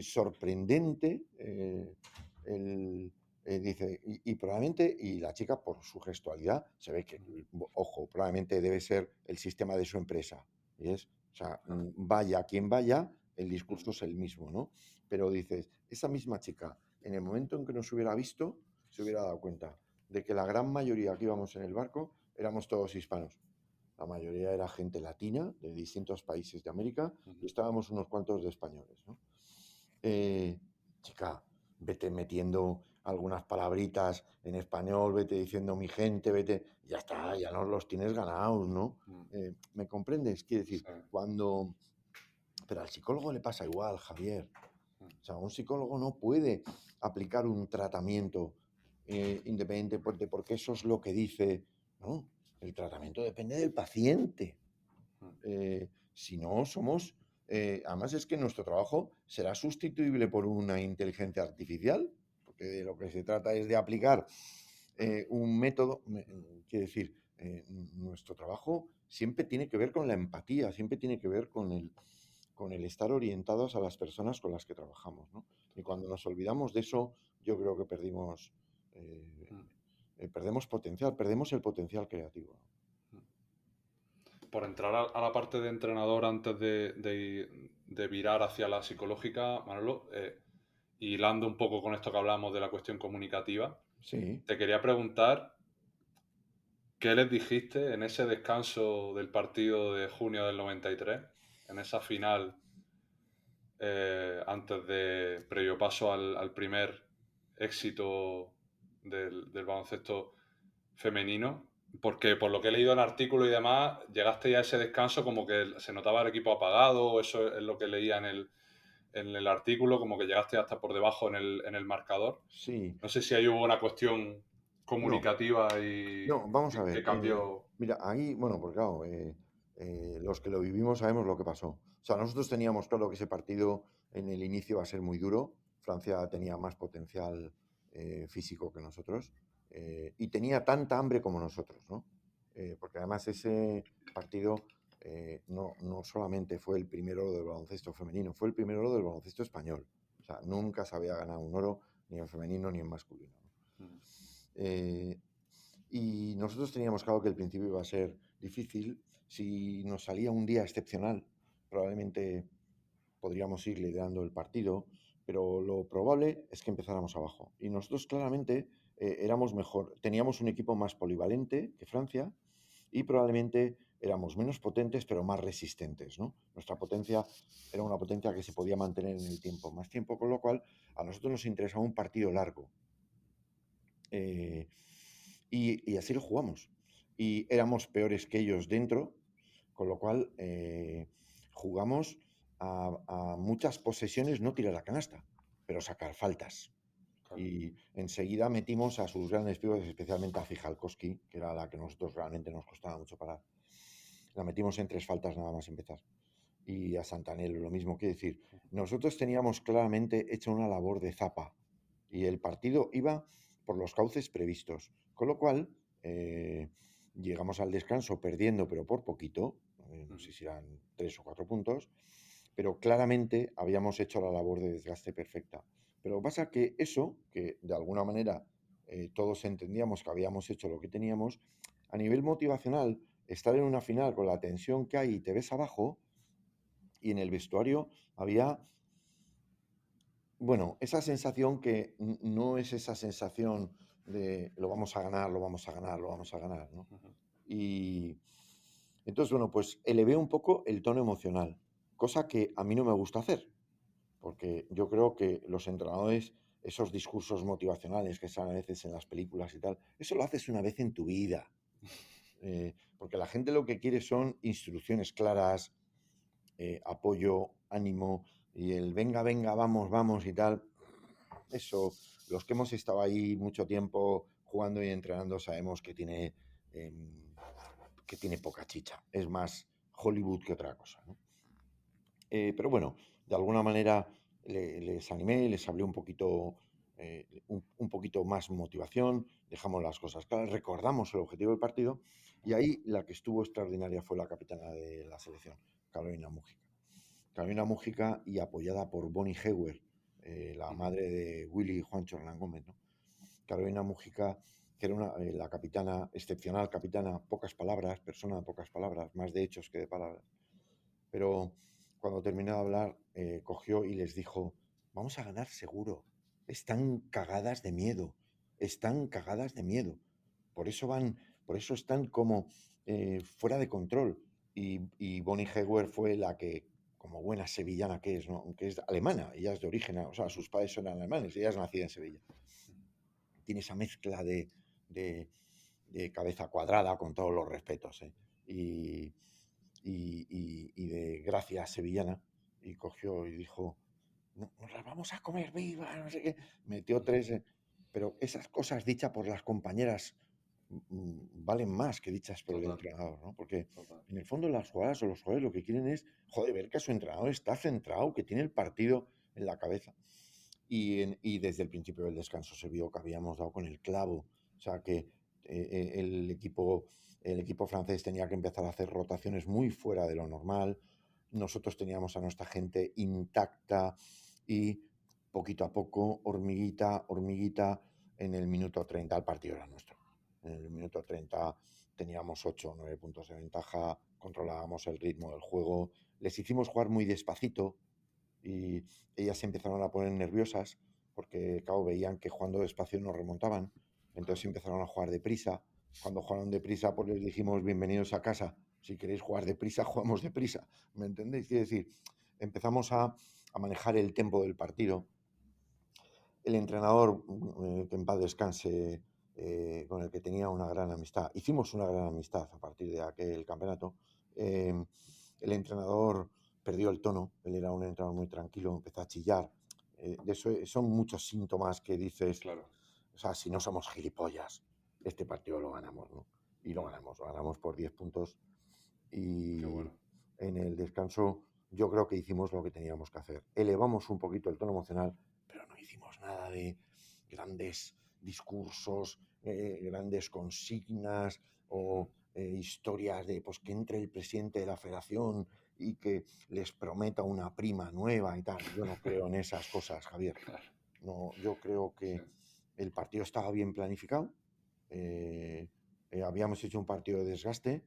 A: sorprendente dice, y probablemente, y la chica por su gestualidad, se ve que, ojo, probablemente debe ser el sistema de su empresa. Y es, o sea, vaya quien vaya, el discurso es el mismo, ¿no? Pero dices, esa misma chica, en el momento en que nos hubiera visto, se hubiera dado cuenta de que la gran mayoría que íbamos en el barco éramos todos hispanos. La mayoría era gente latina de distintos países de América y estábamos unos cuantos de españoles, ¿no? Chica, vete metiendo algunas palabritas en español, vete diciendo mi gente, vete, ya está, ya nos los tienes ganados, ¿no? ¿Me comprendes? Quiere decir,
E: Sí.
A: cuando... Pero al psicólogo le pasa igual, Javier. O sea, un psicólogo no puede aplicar un tratamiento independiente porque eso es lo que dice, ¿no? El tratamiento depende del paciente. Si no somos... además es que nuestro trabajo será sustituible por una inteligencia artificial, porque de lo que se trata es de aplicar un método, quiere decir, nuestro trabajo siempre tiene que ver con la empatía, siempre tiene que ver con el estar orientados a las personas con las que trabajamos, ¿no? Y cuando nos olvidamos de eso, yo creo que perdemos potencial, perdemos el potencial creativo.
E: Por entrar a la parte de entrenador antes de virar hacia la psicológica, Manolo, hilando un poco con esto que hablamos de la cuestión comunicativa,
A: Sí.
E: te quería preguntar qué les dijiste en ese descanso del partido de junio del 93, en esa final, antes de previo paso al primer éxito del baloncesto femenino, porque por lo que he leído en artículos y demás, llegaste ya a ese descanso como que se notaba el equipo apagado, eso es lo que leía en el artículo, como que llegaste hasta por debajo en el marcador.
A: Sí.
E: No sé si ahí hubo una cuestión
A: No,
E: comunicativa y
A: no, vamos a
E: que
A: ver.
E: cambió.
A: Mira, ahí, bueno, porque claro, los que lo vivimos sabemos lo que pasó. O sea, nosotros teníamos claro que ese partido en el inicio va a ser muy duro. Francia tenía más potencial físico que nosotros y tenía tanta hambre como nosotros, ¿no? Porque además ese partido no solamente fue el primer oro del baloncesto femenino, fue el primer oro del baloncesto español. O sea, nunca se había ganado un oro ni en femenino ni en masculino, ¿no? Y nosotros teníamos claro que el principio iba a ser difícil. Si nos salía un día excepcional, probablemente podríamos ir liderando el partido, pero lo probable es que empezáramos abajo. Y nosotros claramente éramos mejor, teníamos un equipo más polivalente que Francia y probablemente éramos menos potentes, pero más resistentes, ¿no? Nuestra potencia era una potencia que se podía mantener en el tiempo, más tiempo, con lo cual a nosotros nos interesaba un partido largo. Y así lo jugamos. Y éramos peores que ellos dentro, con lo cual jugamos a muchas posesiones, no tirar la canasta, pero sacar faltas.
E: Claro.
A: Y enseguida metimos a sus grandes pibos, especialmente a Fijalkowski, que era la que nosotros realmente nos costaba mucho parar. La metimos en 3 faltas nada más empezar. Y a Santanello lo mismo. Quiero decir, nosotros teníamos claramente hecha una labor de zapa y el partido iba por los cauces previstos. Con lo cual, llegamos al descanso perdiendo, pero por poquito, no sé si eran 3 o 4 puntos, pero claramente habíamos hecho la labor de desgaste perfecta. Pero pasa que eso, que de alguna manera todos entendíamos que habíamos hecho lo que teníamos, a nivel motivacional, estar en una final con la tensión que hay y te ves abajo, y en el vestuario había, bueno, esa sensación que no es esa sensación de lo vamos a ganar, lo vamos a ganar, lo vamos a ganar, ¿no? Y entonces, bueno, pues elevé un poco el tono emocional, cosa que a mí no me gusta hacer, porque yo creo que los entrenadores, esos discursos motivacionales que salen a veces en las películas y tal, eso lo haces una vez en tu vida, porque la gente lo que quiere son instrucciones claras, apoyo, ánimo, y el venga, venga, vamos, vamos y tal. Eso, los que hemos estado ahí mucho tiempo jugando y entrenando sabemos que tiene poca chicha. Es más Hollywood que otra cosa, ¿no? Pero bueno, de alguna manera les animé, les hablé un poquito más motivación, dejamos las cosas claras, recordamos el objetivo del partido y ahí la que estuvo extraordinaria fue la capitana de la selección, Carolina Mújica. Carolina Mújica y apoyada por Bonnie Hewer, la madre de Willy y Juancho Hernán Gómez, ¿no? Carolina Mújica, que era la capitana, excepcional capitana, pocas palabras, persona de pocas palabras, más de hechos que de palabras. Pero cuando terminó de hablar, cogió y les dijo, vamos a ganar seguro. Están cagadas de miedo. Están cagadas de miedo. Por eso están como fuera de control. Y Bonnie Hewer fue la que, como buena sevillana que es, ¿no? Aunque es alemana, ella es de origen, o sea, sus padres son alemanes, ella es nacida en Sevilla. Tiene esa mezcla de cabeza cuadrada, con todos los respetos, ¿eh? Y de gracia sevillana, y cogió y dijo, nos las vamos a comer viva, no sé qué, metió 3, pero esas cosas dichas por las compañeras valen más que dichas por el entrenador, ¿no? Porque en el fondo las jugadoras o los jugadores lo que quieren es, joder, ver que su entrenador está centrado, que tiene el partido en la cabeza. Y desde el principio del descanso se vio que habíamos dado con el clavo, o sea que el equipo francés tenía que empezar a hacer rotaciones muy fuera de lo normal. Nosotros teníamos a nuestra gente intacta y poquito a poco, hormiguita, hormiguita, en el minuto 30 el partido era nuestro. En el minuto 30 teníamos 8 o 9 puntos de ventaja, controlábamos el ritmo del juego, les hicimos jugar muy despacito y ellas se empezaron a poner nerviosas porque, claro, veían que jugando despacio nos remontaban. Entonces empezaron a jugar deprisa. Cuando jugaron deprisa, pues les dijimos bienvenidos a casa. Si queréis jugar deprisa, jugamos deprisa. ¿Me entendéis? Quiere decir, empezamos a manejar el tempo del partido. El entrenador, que en paz descanse, con el que tenía una gran amistad, hicimos una gran amistad a partir de aquel campeonato. El entrenador perdió el tono, él era un entrenador muy tranquilo, empezó a chillar. De eso son muchos síntomas que dices,
E: Claro.
A: o sea, si no somos gilipollas, este partido lo ganamos, ¿no? Y lo ganamos por 10 puntos. Y
E: Qué bueno.
A: en el descanso yo creo que hicimos lo que teníamos que hacer. Elevamos un poquito el tono emocional, pero no hicimos nada de grandes discursos, grandes consignas o historias de pues que entre el presidente de la federación y que les prometa una prima nueva y tal. Yo no creo en esas cosas, Javier. No, yo creo que el partido estaba bien planificado. Habíamos hecho un partido de desgaste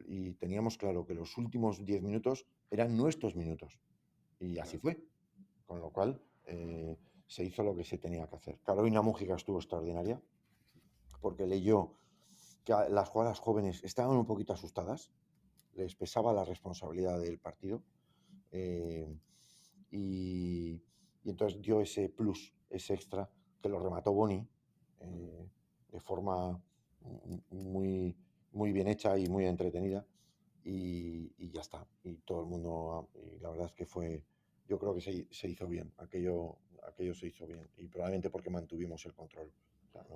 A: y teníamos claro que los últimos 10 minutos eran nuestros minutos Y así fue. Con lo cual, se hizo lo que se tenía que hacer. Carolina Mújica estuvo extraordinaria porque leyó que las jugadoras jóvenes estaban un poquito asustadas, les pesaba la responsabilidad del partido, y entonces dio ese plus, ese extra, que lo remató Boni de forma muy, muy bien hecha y muy entretenida, y ya está. Y todo el mundo, y la verdad es que yo creo que se hizo bien, aquello se hizo bien, y probablemente porque mantuvimos el control. O sea,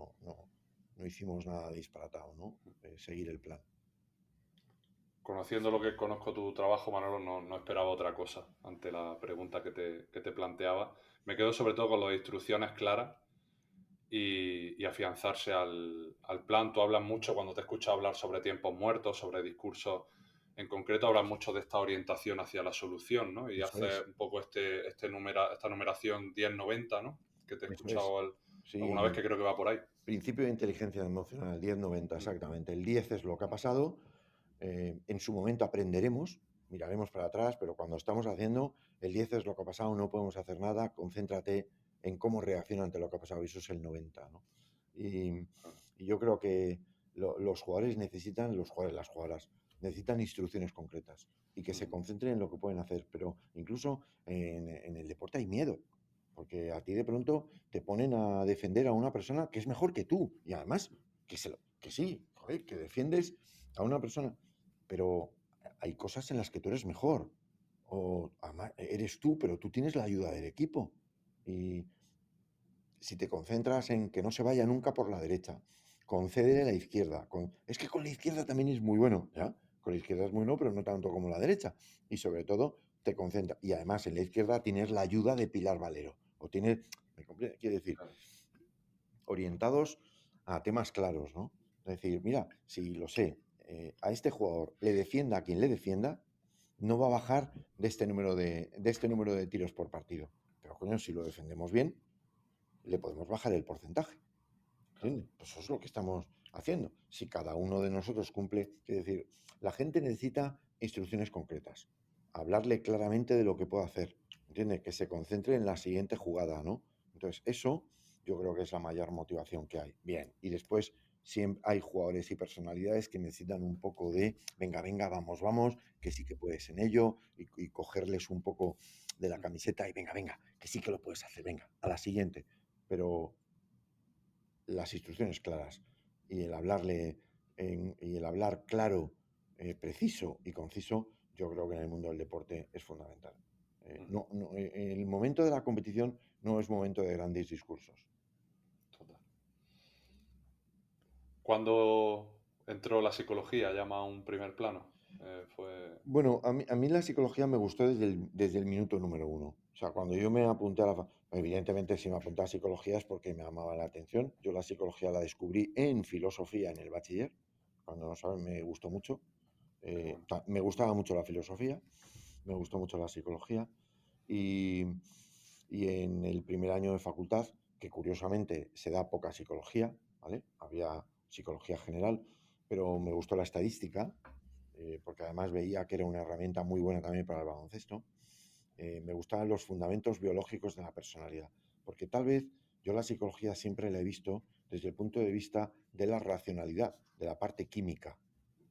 A: no hicimos nada disparatado, ¿no? Seguir el plan.
E: Conociendo lo que conozco tu trabajo, Manolo, no esperaba otra cosa ante la pregunta que te planteaba. Me quedo sobre todo con las instrucciones claras y afianzarse al plan. Tú hablas mucho, cuando te escucho hablar sobre tiempos muertos, sobre discursos en concreto, hablas mucho de esta orientación hacia la solución, ¿no? Y
A: Eso
E: hace
A: es,
E: un poco esta numeración 10-90, ¿no? Que te he
A: eso es.
E: escuchado alguna vez
A: Sí,
E: que creo que va por ahí.
A: principio de inteligencia emocional, 10-90,
E: Mm,
A: exactamente. El 10 es lo que ha pasado. En su momento aprenderemos, miraremos para atrás, pero cuando estamos haciendo, el 10 es lo que ha pasado, no podemos hacer nada, concéntrate en cómo reacciona ante lo que ha pasado, y eso es el 90, ¿no? Y, y yo creo que los jugadores necesitan, las jugadoras, necesitan instrucciones concretas y que se concentren en lo que pueden hacer, pero incluso en el deporte hay miedo, porque a ti de pronto te ponen a defender a una persona que es mejor que tú, y además que sí, joder, que defiendes a una persona, pero hay cosas en las que tú eres mejor, o además eres tú, pero tú tienes la ayuda del equipo, y si te concentras en que no se vaya nunca por la derecha, concédele la izquierda, es que con la izquierda también es muy bueno, ¿ya? Con la izquierda es muy bueno, pero no tanto como la derecha, y sobre todo te concentra, y además en la izquierda tienes la ayuda de Pilar Valero, o tienes, quiere decir,
E: claro.
A: orientados a temas claros, ¿no? Es decir, mira, si lo sé, a este jugador le defienda a quien le defienda, no va a bajar de este número de tiros por partido. Pero coño, si lo defendemos bien, le podemos bajar el porcentaje. ¿Entiendes? Pues eso es lo que estamos haciendo. Si cada uno de nosotros cumple, es decir, la gente necesita instrucciones concretas, hablarle claramente de lo que puede hacer, ¿entiendes? Que se concentre en la siguiente jugada, ¿no? Entonces, eso yo creo que es la mayor motivación que hay. Bien, y después siempre hay jugadores y personalidades que necesitan un poco de, venga, venga, vamos, vamos, que sí que puedes en ello, y cogerles un poco de la camiseta y venga, venga, que sí que lo puedes hacer, venga, a la siguiente. Pero las instrucciones claras y el hablar claro, preciso y conciso, yo creo que en el mundo del deporte es fundamental. El momento de la competición no es momento de grandes discursos.
E: Total. ¿Cuándo entró la psicología ya más a un primer plano? Fue...
A: Bueno, a mí la psicología me gustó desde el minuto número uno. O sea, cuando yo me apunté evidentemente, si me apunté a psicología es porque me llamaba la atención. Yo la psicología la descubrí en filosofía en el bachiller. Cuando no saben, me gustó mucho.
E: Qué bueno.
A: Me gustaba mucho la filosofía, me gustó mucho la psicología, y, y en el primer año de facultad, que curiosamente se da poca psicología, ¿vale? Había psicología general, pero me gustó la estadística, porque además veía que era una herramienta muy buena también para el baloncesto. Me gustaban los fundamentos biológicos de la personalidad, porque tal vez yo la psicología siempre la he visto desde el punto de vista de la racionalidad, de la parte química,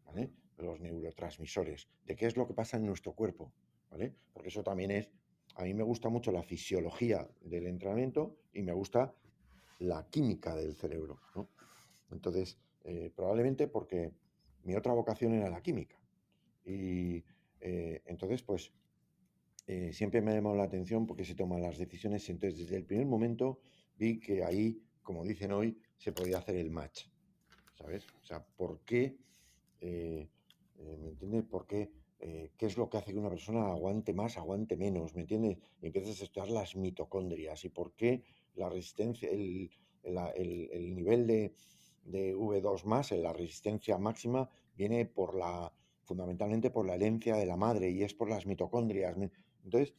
A: ¿vale? De los neurotransmisores, de qué es lo que pasa en nuestro cuerpo, ¿vale? Porque eso también a mí me gusta mucho la fisiología del entrenamiento y me gusta la química del cerebro, ¿no? Entonces, probablemente porque mi otra vocación era la química. Y entonces, pues, siempre me ha llamado la atención porque se toman las decisiones. Entonces, desde el primer momento vi que ahí, como dicen hoy, se podía hacer el match, ¿sabes? O sea, ¿por qué? ¿Me entiendes? ¿Por qué? ¿Qué es lo que hace que una persona aguante más, aguante menos? ¿Me entiendes? Y empiezas a estudiar las mitocondrias y por qué la resistencia, el nivel de V2 más, la resistencia máxima, viene fundamentalmente por la herencia de la madre, y es por las mitocondrias. Entonces,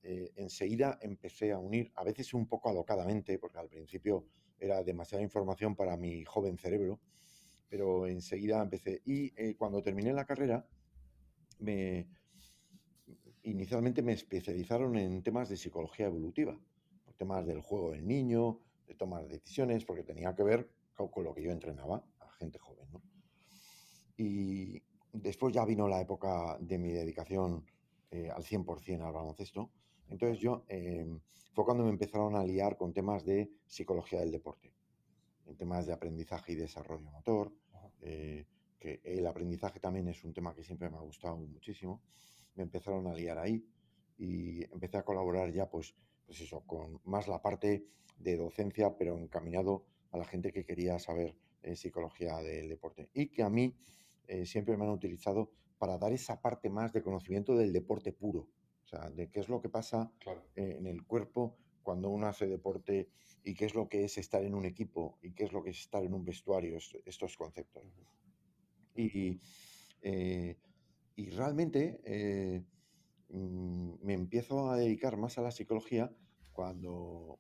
A: enseguida empecé a unir, a veces un poco alocadamente, porque al principio era demasiada información para mi joven cerebro, pero enseguida empecé. Y cuando terminé la carrera, me, inicialmente me especializaron en temas de psicología evolutiva, por temas del juego del niño, de tomar decisiones, porque tenía que ver con lo que yo entrenaba a gente joven, ¿no? Y después ya vino la época de mi dedicación al 100% al baloncesto. Entonces fue cuando me empezaron a liar con temas de psicología del deporte, en temas de aprendizaje y desarrollo motor, que el aprendizaje también es un tema que siempre me ha gustado muchísimo. Me empezaron a liar ahí y empecé a colaborar ya, pues eso, con más la parte de docencia, pero encaminado a la gente que quería saber psicología del deporte. Y que a mí siempre me han utilizado para dar esa parte más de conocimiento del deporte puro, o sea, de qué es lo que pasa
E: Claro.
A: en el cuerpo cuando uno hace deporte y qué es lo que es estar en un equipo y qué es lo que es estar en un vestuario, estos conceptos. Y, eh, y realmente me empiezo a dedicar más a la psicología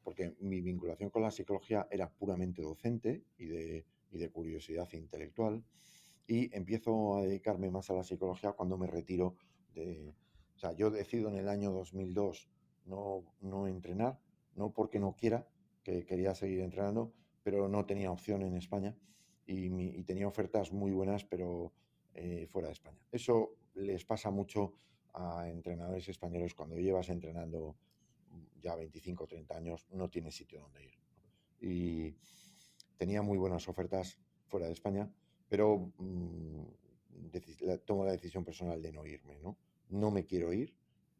A: porque mi vinculación con la psicología era puramente docente y de curiosidad intelectual, y empiezo a dedicarme más a la psicología cuando me retiro o sea, yo decido en el año 2002 no entrenar, no porque no quiera, que quería seguir entrenando, pero no tenía opción en España y tenía ofertas muy buenas, pero fuera de España. Eso les pasa mucho a entrenadores españoles cuando llevas entrenando ya 25 o 30 años, no tienes sitio donde ir. Y tenía muy buenas ofertas fuera de España, pero tomo la decisión personal de no irme, ¿no? No me quiero ir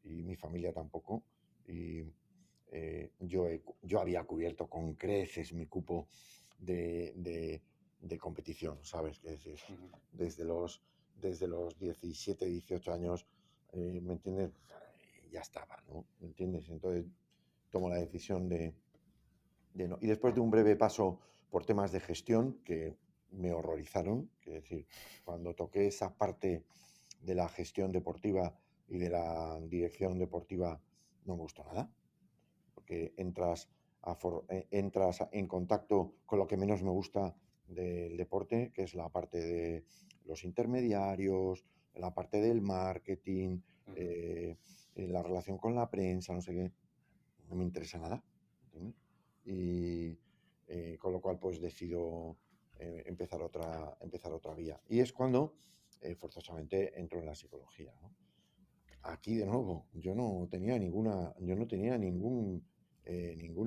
A: y mi familia tampoco. Y yo había cubierto con creces mi cupo de competición, ¿sabes? Es decir, desde los 17, 18 años, ¿me entiendes? Ya estaba, ¿no? ¿Me entiendes? Entonces tomo la decisión de no. Y después de un breve paso por temas de gestión que me horrorizaron, es decir, cuando toqué esa parte de la gestión deportiva y de la dirección deportiva, no me gustó nada, porque entras en contacto con lo que menos me gusta del deporte, que es la parte de los intermediarios, la parte del marketing, la relación con la prensa, no sé qué, no me interesa nada, ¿entiendes? Y con lo cual pues decido empezar otra vía. Y es cuando forzosamente entro en la psicología, ¿no? Aquí de nuevo, yo no tenía ninguna,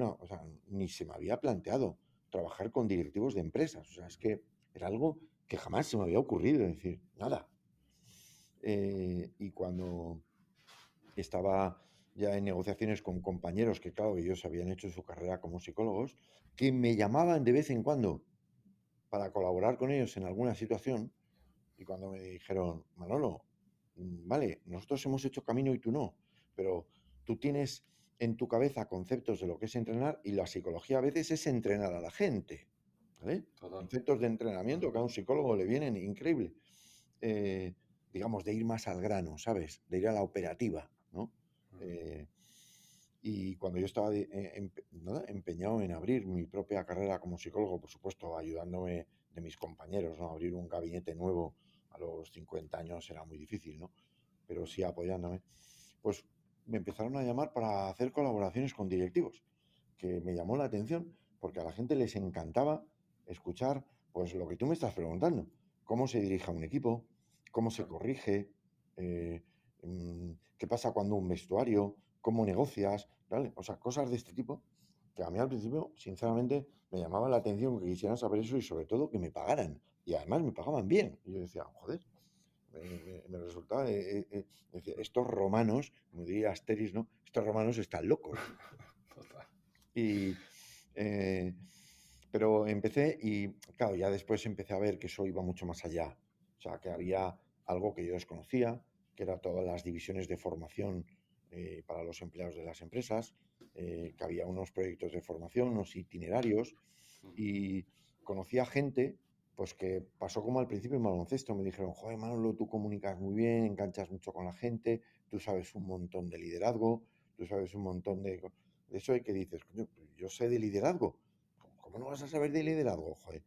A: o sea, ni se me había planteado trabajar con directivos de empresas. O sea, es que era algo que jamás se me había ocurrido, es decir, nada. Y cuando estaba ya en negociaciones con compañeros que, claro, ellos habían hecho su carrera como psicólogos, que me llamaban de vez en cuando para colaborar con ellos en alguna situación, y cuando me dijeron, Manolo, vale, nosotros hemos hecho camino y tú no, pero tú tienes en tu cabeza conceptos de lo que es entrenar, y la psicología a veces es entrenar a la gente, ¿vale?
E: Total.
A: Conceptos de entrenamiento que a un psicólogo le vienen increíble. Digamos, de ir más al grano, ¿sabes? De ir a la operativa, ¿no? Y cuando yo estaba empeñado en abrir mi propia carrera como psicólogo, por supuesto, ayudándome de mis compañeros, ¿no? Abrir un gabinete nuevo a los 50 años era muy difícil, ¿no? Pero sí apoyándome. Pues me empezaron a llamar para hacer colaboraciones con directivos, que me llamó la atención porque a la gente les encantaba escuchar, pues lo que tú me estás preguntando: cómo se dirige a un equipo, cómo se corrige, qué pasa cuando un vestuario, cómo negocias, ¿vale? O sea, cosas de este tipo que a mí al principio, sinceramente, me llamaba la atención que quisieran saber eso, y sobre todo que me pagaran. Y además me pagaban bien. Y yo decía, joder, me resultaba, decía, estos romanos, como diría Asterix, ¿no? Estos romanos están locos.
E: Total.
A: Y, pero empecé y, claro, ya después empecé a ver que eso iba mucho más allá. O sea, que había algo que yo desconocía, que era todas las divisiones de formación para los empleados de las empresas, que había unos proyectos de formación, unos itinerarios, y conocía gente pues que pasó como al principio en baloncesto. Me dijeron, joder, Manolo, tú comunicas muy bien, enganchas mucho con la gente, tú sabes un montón de liderazgo, tú sabes un montón de eso. ¿Y que dices? Coño, yo sé de liderazgo. ¿Cómo no vas a saber de liderazgo? Joder.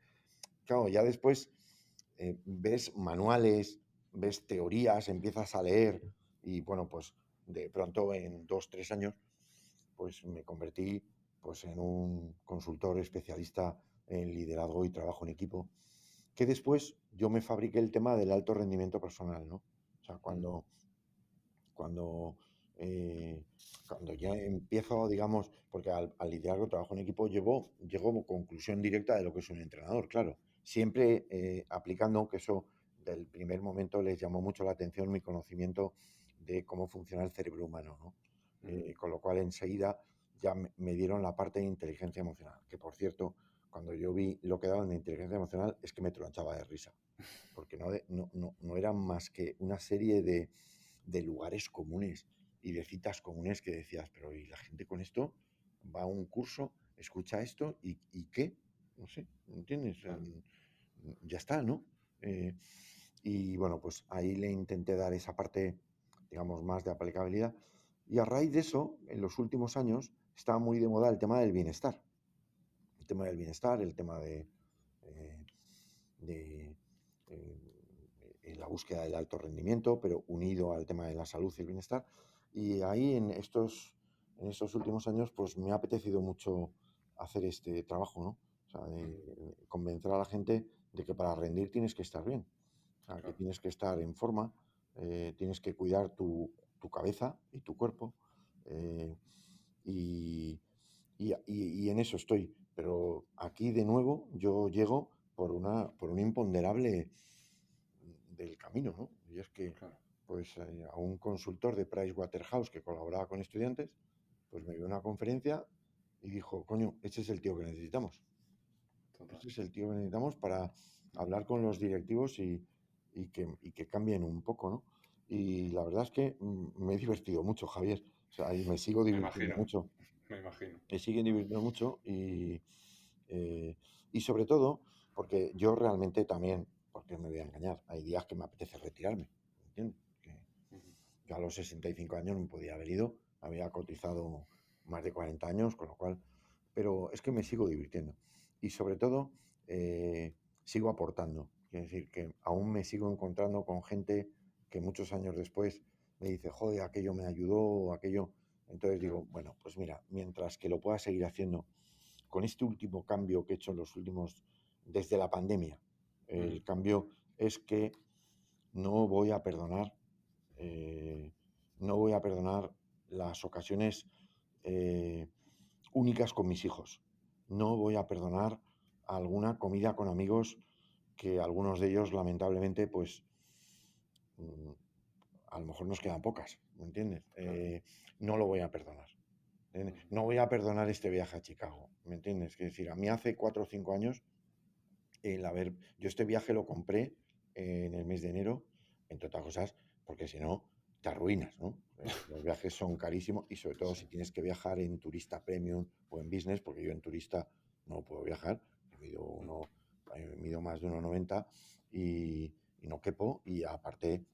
A: Claro, ya después ves manuales, ves teorías, empiezas a leer y, bueno, pues de pronto en 2-3 años, pues me convertí pues, en un consultor especialista en liderazgo y trabajo en equipo, que después yo me fabriqué el tema del alto rendimiento personal, ¿no? O sea, cuando, cuando ya empiezo, digamos, porque al liderazgo, trabajo en equipo, llego a conclusión directa de lo que es un entrenador, claro. Siempre aplicando, que eso del primer momento les llamó mucho la atención mi conocimiento de cómo funciona el cerebro humano, ¿no? Con lo cual enseguida ya me dieron la parte de inteligencia emocional, que por cierto, cuando yo vi lo que daban de inteligencia emocional es que me tronchaba de risa, porque no eran más que una serie de lugares comunes y de citas comunes que decías, pero ¿y la gente con esto va a un curso, escucha esto y qué? No sé, ¿entiendes? Ya está, ¿no? Y bueno, pues ahí le intenté dar esa parte, digamos, más de aplicabilidad. Y a raíz de eso, en los últimos años, está muy de moda el tema del bienestar. El tema del bienestar, el tema de la búsqueda del alto rendimiento, pero unido al tema de la salud y el bienestar. Y ahí en estos últimos años, pues me ha apetecido mucho hacer este trabajo, ¿no? O sea, de convencer a la gente de que para rendir tienes que estar bien, o sea, que tienes que estar en forma, tienes que cuidar tu cabeza y tu cuerpo, y, y en eso estoy. Pero aquí de nuevo yo llego por un imponderable del camino, ¿no? Y es que, pues, a un consultor de Pricewaterhouse que colaboraba con estudiantes, pues me dio una conferencia y dijo, coño, este es el tío que necesitamos. Este es el tío que necesitamos para hablar con los directivos y que cambien un poco, ¿no? Y la verdad es que me he divertido mucho, Javier. O sea, y me sigo
E: Me
A: divirtiendo
E: imagino,
A: mucho.
E: me imagino.
A: Me siguen divirtiendo mucho y sobre todo porque yo realmente también, porque me voy a engañar, hay días que me apetece retirarme, ¿entiendes? Que yo a los 65 años me podía haber ido, había cotizado más de 40 años, con lo cual, pero es que me sigo divirtiendo y sobre todo sigo aportando, quiero decir que aún me sigo encontrando con gente que muchos años después me dice, joder, aquello me ayudó, aquello. Entonces digo, bueno, pues mira, mientras que lo pueda seguir haciendo con este último cambio que he hecho en los últimos, desde la pandemia, el cambio es que no voy a perdonar, eh, no voy a perdonar las ocasiones únicas con mis hijos. No voy a perdonar alguna comida con amigos que algunos de ellos, lamentablemente, pues a lo mejor nos quedan pocas, ¿me entiendes? No lo voy a perdonar. No voy a perdonar este viaje a Chicago, ¿me entiendes? Es decir, a mí hace 4 o 5 años, yo este viaje lo compré en el mes de enero, entre otras cosas, porque si no, te arruinas, ¿no? Los viajes son carísimos y sobre todo si tienes que viajar en turista premium o en business, porque yo en turista no puedo viajar, mido más de 1,90 y no quepo, y aparte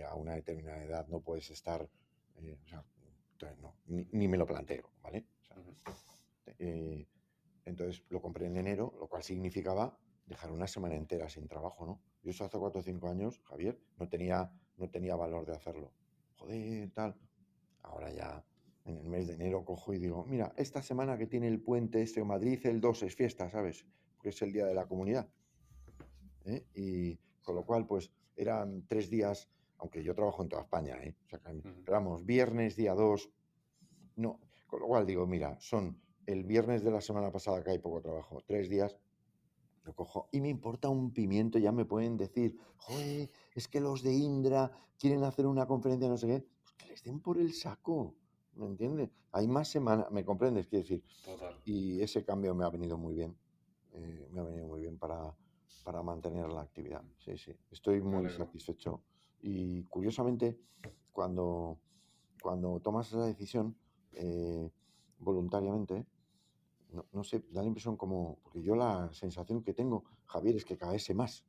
A: a una determinada edad no puedes estar, o sea, entonces no, ni me lo planteo, ¿vale? O sea, entonces lo compré en enero, lo cual significaba dejar una semana entera sin trabajo, ¿no? Yo eso hace 4 o 5 años, Javier, no tenía valor de hacerlo. Joder, tal. Ahora ya en el mes de enero cojo y digo, mira, esta semana que tiene el puente este en Madrid, el 2 es fiesta, ¿sabes? Porque es el Día de la Comunidad. Y con lo cual, pues eran 3 días, aunque yo trabajo en toda España, o sea, pero vamos, viernes, día 2, no, con lo cual digo, mira, son el viernes de la semana pasada que hay poco trabajo, 3 días, lo cojo y me importa un pimiento, ya me pueden decir, joder, es que los de Indra quieren hacer una conferencia, no sé qué, pues que les den por el saco, ¿me entiendes? Hay más semanas, ¿me comprendes? Quiero decir,
E: Total.
A: y ese cambio me ha venido muy bien, para mantener la actividad, sí, sí, estoy
E: Me
A: muy
E: alegro.
A: satisfecho y curiosamente, cuando tomas esa decisión voluntariamente, no sé, da la impresión como, porque yo la sensación que tengo, Javier, es que cada vez sé más.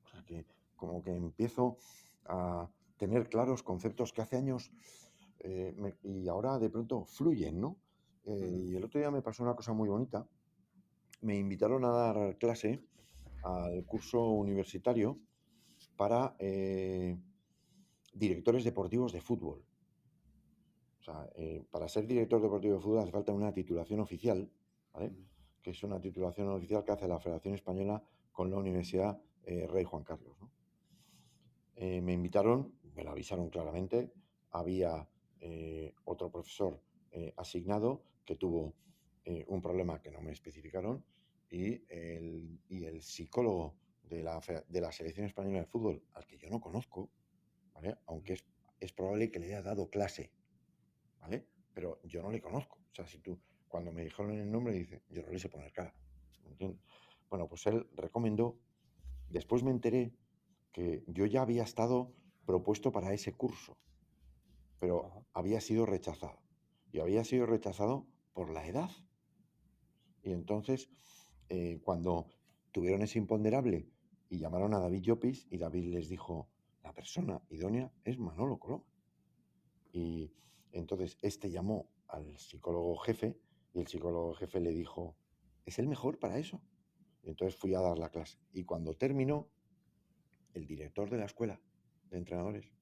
A: O sea, que como que empiezo a tener claros conceptos que hace años y ahora de pronto fluyen, ¿no? Y el otro día me pasó una cosa muy bonita. Me invitaron a dar clase al curso universitario para directores deportivos de fútbol. sea, para ser director deportivo de fútbol hace falta una titulación oficial, ¿vale? Que es una titulación oficial que hace la Federación Española con la Universidad Rey Juan Carlos, ¿no? Me invitaron, me lo avisaron claramente, había otro profesor asignado que tuvo un problema que no me especificaron y el psicólogo de la Selección Española de Fútbol, al que yo no conozco, ¿vale? Aunque es probable que le haya dado clase, ¿vale? Pero yo no le conozco. O sea, si tú, cuando me dijeron el nombre, dice, yo no le sé poner cara. ¿Entiendes? Bueno, pues él recomendó, después me enteré que yo ya había estado propuesto para ese curso, pero
E: Ajá.
A: había sido rechazado. Y había sido rechazado por la edad. Y entonces, cuando tuvieron ese imponderable y llamaron a David Llopis, y David les dijo, la persona idónea es Manolo Coloma. Y entonces este llamó al psicólogo jefe y el psicólogo jefe le dijo, ¿es el mejor para eso? Y entonces fui a dar la clase. Y cuando terminó, el director de la escuela de entrenadores,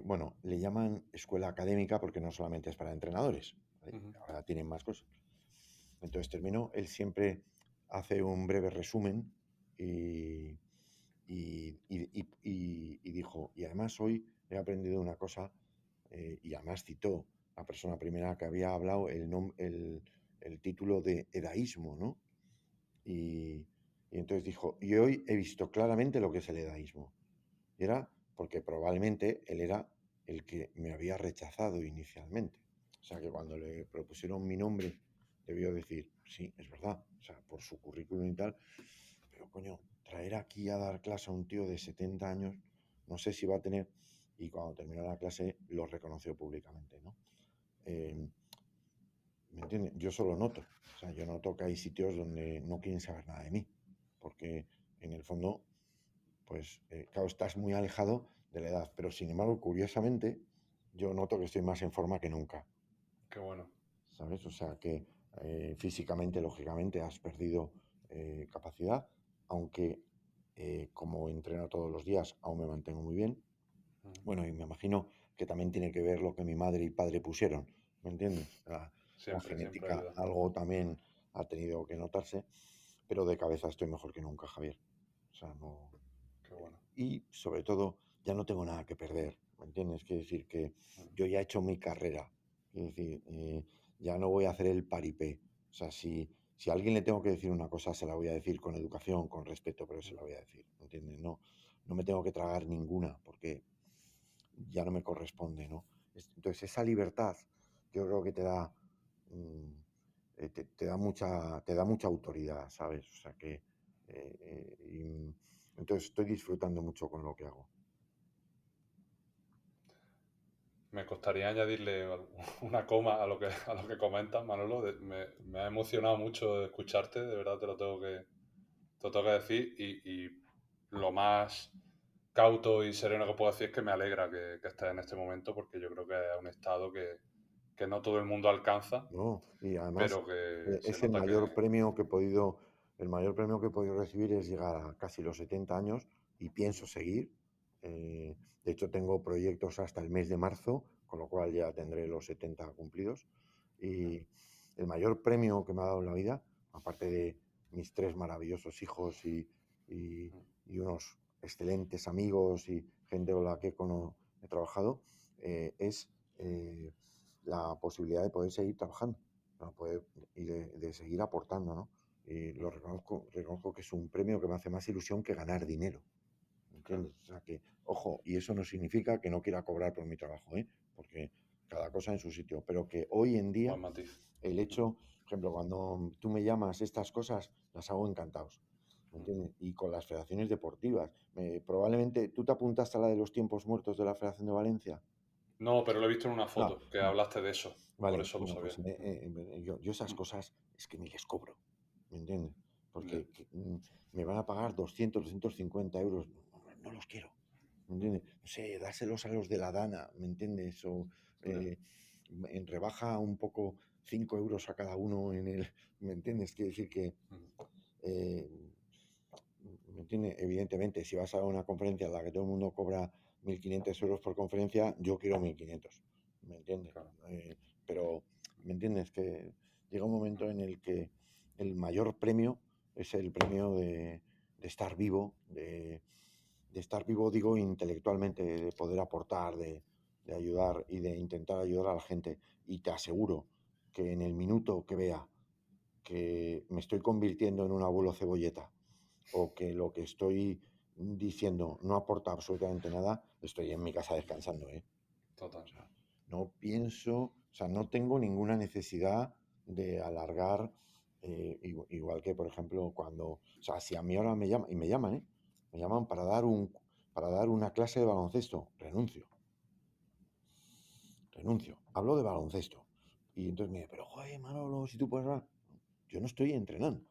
A: bueno, le llaman escuela académica porque no solamente es para entrenadores, ¿vale? Ahora tienen más cosas. Entonces terminó, él siempre hace un breve resumen y dijo, y además hoy he aprendido una cosa, y además citó la persona primera que había hablado el título de edaísmo, ¿no? Y entonces dijo, y hoy he visto claramente lo que es el edaísmo. Y era porque probablemente él era el que me había rechazado inicialmente. O sea que cuando le propusieron mi nombre, debió decir, sí, es verdad, o sea, por su currículum y tal, pero coño, traer aquí a dar clase a un tío de 70 años, no sé si va a tener, y cuando terminó la clase lo reconoció públicamente, ¿no? ¿Me entiendes? Yo solo noto, o sea, yo noto que hay sitios donde no quieren saber nada de mí, porque en el fondo, pues, claro, estás muy alejado de la edad, pero sin embargo, curiosamente, yo noto que estoy más en forma que nunca.
E: Qué bueno.
A: ¿Sabes? O sea que físicamente, lógicamente, has perdido capacidad, aunque como entreno todos los días, aún me mantengo muy bien. Bueno, y me imagino que también tiene que ver lo que mi madre y padre pusieron, ¿me entiendes? La
E: Siempre
A: genética,
E: ayuda.
A: algo también ha tenido que notarse, pero de cabeza estoy mejor que nunca, Javier. O sea, no.
E: Qué bueno.
A: Y sobre todo, ya no tengo nada que perder, ¿me entiendes? Quiere decir que yo ya he hecho mi carrera, quiero decir, ya no voy a hacer el paripé. O sea, si a alguien le tengo que decir una cosa, se la voy a decir con educación, con respeto, pero se la voy a decir, ¿me entiendes? No, no me tengo que tragar ninguna, porque ya no me corresponde, ¿no? Entonces, esa libertad, yo creo que te da, te da mucha autoridad, ¿sabes? O sea que, entonces estoy disfrutando mucho con lo que hago.
E: Me costaría añadirle una coma a lo que comentas, Manolo. Me ha emocionado mucho escucharte, de verdad te lo tengo que decir. Y lo más cauto y sereno que puedo decir es que me alegra que estés en este momento, porque yo creo que es un estado que no todo el mundo alcanza,
A: ¿No? Y además,
E: pero que se
A: es el
E: nota que...
A: mayor premio que he podido, el mayor premio que he podido recibir es llegar a casi los 70 años y pienso seguir. De hecho, tengo proyectos hasta el mes de marzo, con lo cual ya tendré los 70 cumplidos. Y el mayor premio que me ha dado en la vida, aparte de mis 3 maravillosos hijos y unos excelentes amigos y gente con la que he trabajado, es la posibilidad de poder seguir trabajando, ¿no? Y de seguir aportando, ¿no? Y lo reconozco que es un premio que me hace más ilusión que ganar dinero, ¿entiendes? O sea que, ojo, y eso no significa que no quiera cobrar por mi trabajo, ¿eh? Porque cada cosa en su sitio, pero que hoy en día
E: Buen matiz.
A: el hecho, por ejemplo, cuando tú me llamas, estas cosas las hago encantados, ¿me entiendes? Y con las federaciones deportivas, probablemente, ¿tú te apuntaste a la de los tiempos muertos de la Federación de Valencia?
E: No, pero lo he visto en una
A: Ah,
E: foto, que hablaste de eso, por
A: vale,
E: eso lo
A: bueno,
E: sabía.
A: pues yo esas cosas es que ni les cobro, ¿me entiendes?
E: Ya.
A: Porque me van a pagar 200, 250 euros, no los quiero, ¿me entiendes? No sé, dárselos a los de la Dana, ¿me entiendes? O
E: Ya.
A: en rebaja un poco 5 euros a cada uno ¿me entiendes? Quiere decir que, eh, ¿me entiendes? Evidentemente, si vas a una conferencia en la que todo el mundo cobra 1.500 euros por conferencia, yo quiero 1.500, ¿me entiendes?
E: Claro.
A: Pero, ¿me entiendes? Que llega un momento en el que el mayor premio es el premio de estar vivo, de estar vivo, digo, intelectualmente, de poder aportar, de ayudar y de intentar ayudar a la gente. Y te aseguro que en el minuto que vea que me estoy convirtiendo en un abuelo cebolleta o que lo que estoy diciendo no aporta absolutamente nada, estoy en mi casa descansando, ¿eh?
E: Total.
A: O sea, no pienso, o sea, no tengo ninguna necesidad de alargar, igual que, por ejemplo, cuando, o sea, si a mí ahora me llaman, y me llaman, ¿eh? Me llaman para dar una clase de baloncesto, renuncio, hablo de baloncesto. Y entonces me dice, pero joder, Manolo, si tú puedes hablar. Yo no estoy entrenando.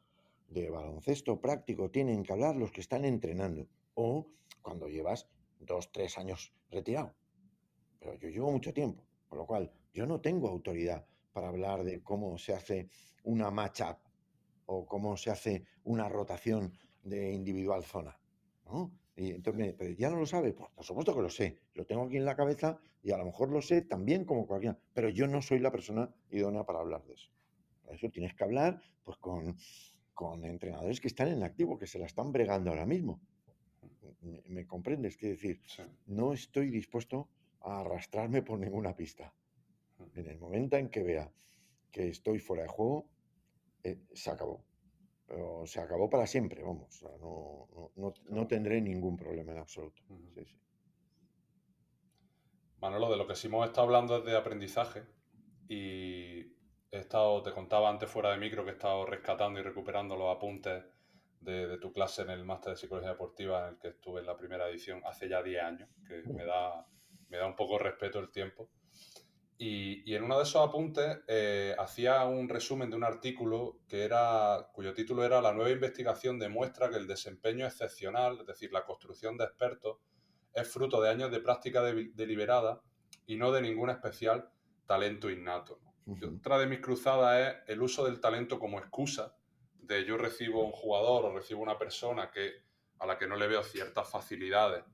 A: De baloncesto práctico tienen que hablar los que están entrenando. O cuando llevas 2, 3 años retirado. Pero yo llevo mucho tiempo. Con lo cual, yo no tengo autoridad para hablar de cómo se hace una match-up o cómo se hace una rotación de individual zona, ¿no? Y entonces, pero ya no lo sabe, pues por supuesto que lo sé, lo tengo aquí en la cabeza y a lo mejor lo sé tan bien como cualquiera, pero yo no soy la persona idónea para hablar de eso. Para eso tienes que hablar pues con entrenadores que están en activo, que se la están bregando ahora mismo. ¿Me comprendes? Quiero decir,
E: Sí.
A: no estoy dispuesto a arrastrarme por ninguna pista. En el momento en que vea que estoy fuera de juego, se acabó. Pero se acabó para siempre, vamos. O sea, no tendré ningún problema en absoluto. Sí, sí.
E: Manolo, de lo que sí hemos estado hablando es de aprendizaje y te contaba antes fuera de micro que he estado rescatando y recuperando los apuntes de tu clase en el máster de psicología deportiva en el que estuve en la primera edición hace ya 10 años, que me da un poco respeto el tiempo. Y en uno de esos apuntes hacía un resumen de un artículo cuyo título era La nueva investigación demuestra que el desempeño excepcional, es decir, la construcción de expertos, es fruto de años de práctica deliberada y no de ningún especial talento innato, ¿no? Y otra de mis cruzadas es el uso del talento como excusa de yo recibo un jugador o recibo una persona a la que no le veo ciertas facilidades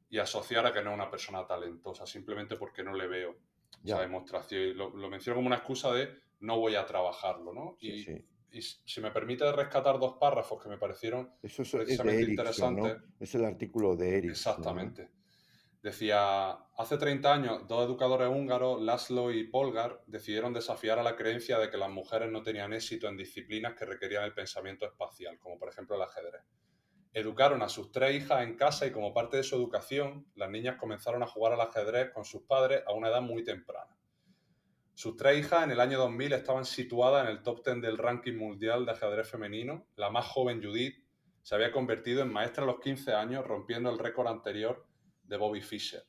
E: y asociar a que no es una persona talentosa simplemente porque no le veo esa
A: Ya,
E: demostración. Y lo menciono como una excusa de no voy a trabajarlo, ¿no?
A: sí, sí.
E: Y si me permite rescatar dos párrafos que me parecieron
A: Eso es de
E: precisamente
A: Ericsson,
E: interesantes.
A: ¿no? Es el artículo de Ericsson, ¿no?
E: Exactamente. Decía, hace 30 años, dos educadores húngaros, Laszlo y Polgar, decidieron desafiar a la creencia de que las mujeres no tenían éxito en disciplinas que requerían el pensamiento espacial, como por ejemplo el ajedrez. Educaron a sus 3 hijas en casa y como parte de su educación, las niñas comenzaron a jugar al ajedrez con sus padres a una edad muy temprana. Sus 3 hijas en el año 2000 estaban situadas en el top 10 del ranking mundial de ajedrez femenino. La más joven, Judith, se había convertido en maestra a los 15 años, rompiendo el récord anterior de Bobby Fischer.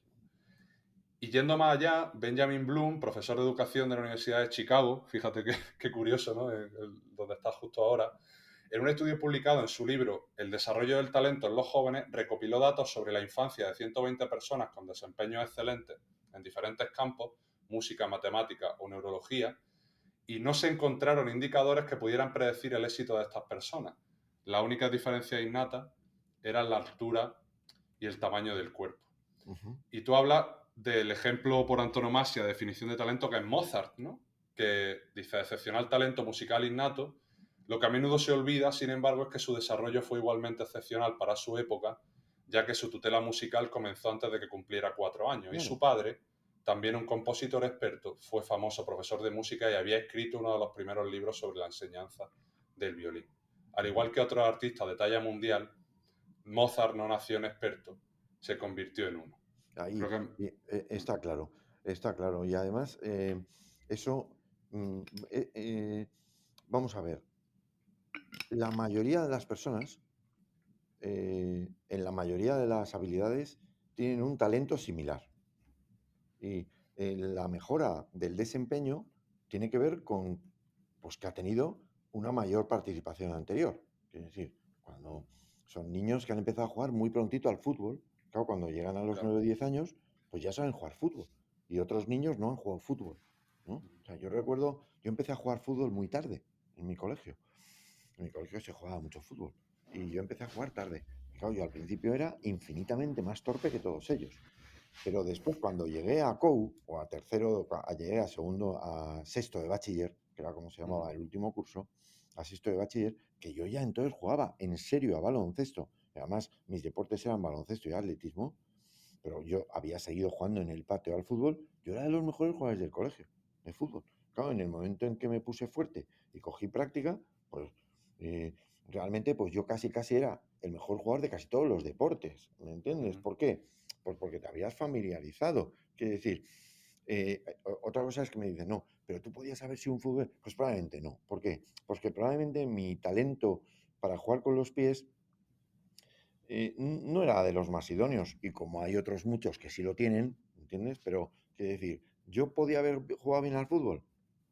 E: Y yendo más allá, Benjamin Bloom, profesor de educación de la Universidad de Chicago, fíjate qué curioso, ¿no? Donde está justo ahora, en un estudio publicado en su libro El desarrollo del talento en los jóvenes, recopiló datos sobre la infancia de 120 personas con desempeños excelentes en diferentes campos, música, matemática o neurología, y no se encontraron indicadores que pudieran predecir el éxito de estas personas. La única diferencia innata era la altura y el tamaño del cuerpo. Y tú hablas del ejemplo por antonomasia de definición de talento que es Mozart, ¿no? Que dice excepcional talento musical innato. Lo que a menudo se olvida, sin embargo, es que su desarrollo fue igualmente excepcional para su época, ya que su tutela musical comenzó antes de que cumpliera 4 años.
A: Claro.
E: Y su padre, también un compositor experto, fue famoso profesor de música y había escrito uno de los primeros libros sobre la enseñanza del violín. Al igual que otros artistas de talla mundial, Mozart no nació en experto, se convirtió en uno.
A: Ahí
E: Creo que
A: está claro, está claro. Y además, eso, mm, vamos a ver, la mayoría de las personas, en la mayoría de las habilidades, tienen un talento similar. Y la mejora del desempeño tiene que ver con pues, que ha tenido una mayor participación anterior. Es decir, cuando son niños que han empezado a jugar muy prontito al fútbol, claro, cuando llegan a los
E: Claro.
A: 9 o 10 años, pues ya saben jugar fútbol. Y otros niños no han jugado fútbol, ¿no? O sea, yo recuerdo, yo empecé a jugar fútbol muy tarde en mi colegio. En mi colegio se jugaba mucho fútbol. Y yo empecé a jugar tarde. Y claro, yo al principio era infinitamente más torpe que todos ellos. Pero después, cuando llegué a COU, o a tercero, llegué a segundo, a sexto de bachiller, que era como se llamaba el último curso, a sexto de bachiller, que yo ya entonces jugaba en serio a baloncesto. Además, mis deportes eran baloncesto y atletismo, pero yo había seguido jugando en el patio al fútbol. Yo era de los mejores jugadores del colegio, de fútbol. Claro, en el momento en que me puse fuerte y cogí práctica, pues realmente pues yo casi era el mejor jugador de casi todos los deportes, ¿me entiendes? ¿Por qué? Pues porque te habías familiarizado. Quiere decir, otra cosa es que me dicen, no, pero tú podías haber sido un fútbol. Pues probablemente no. ¿Por qué? Pues que probablemente mi talento para jugar con los pies no era de los más idóneos. Y como hay otros muchos que sí lo tienen, ¿entiendes? Pero, quiero decir, ¿yo podía haber jugado bien al fútbol?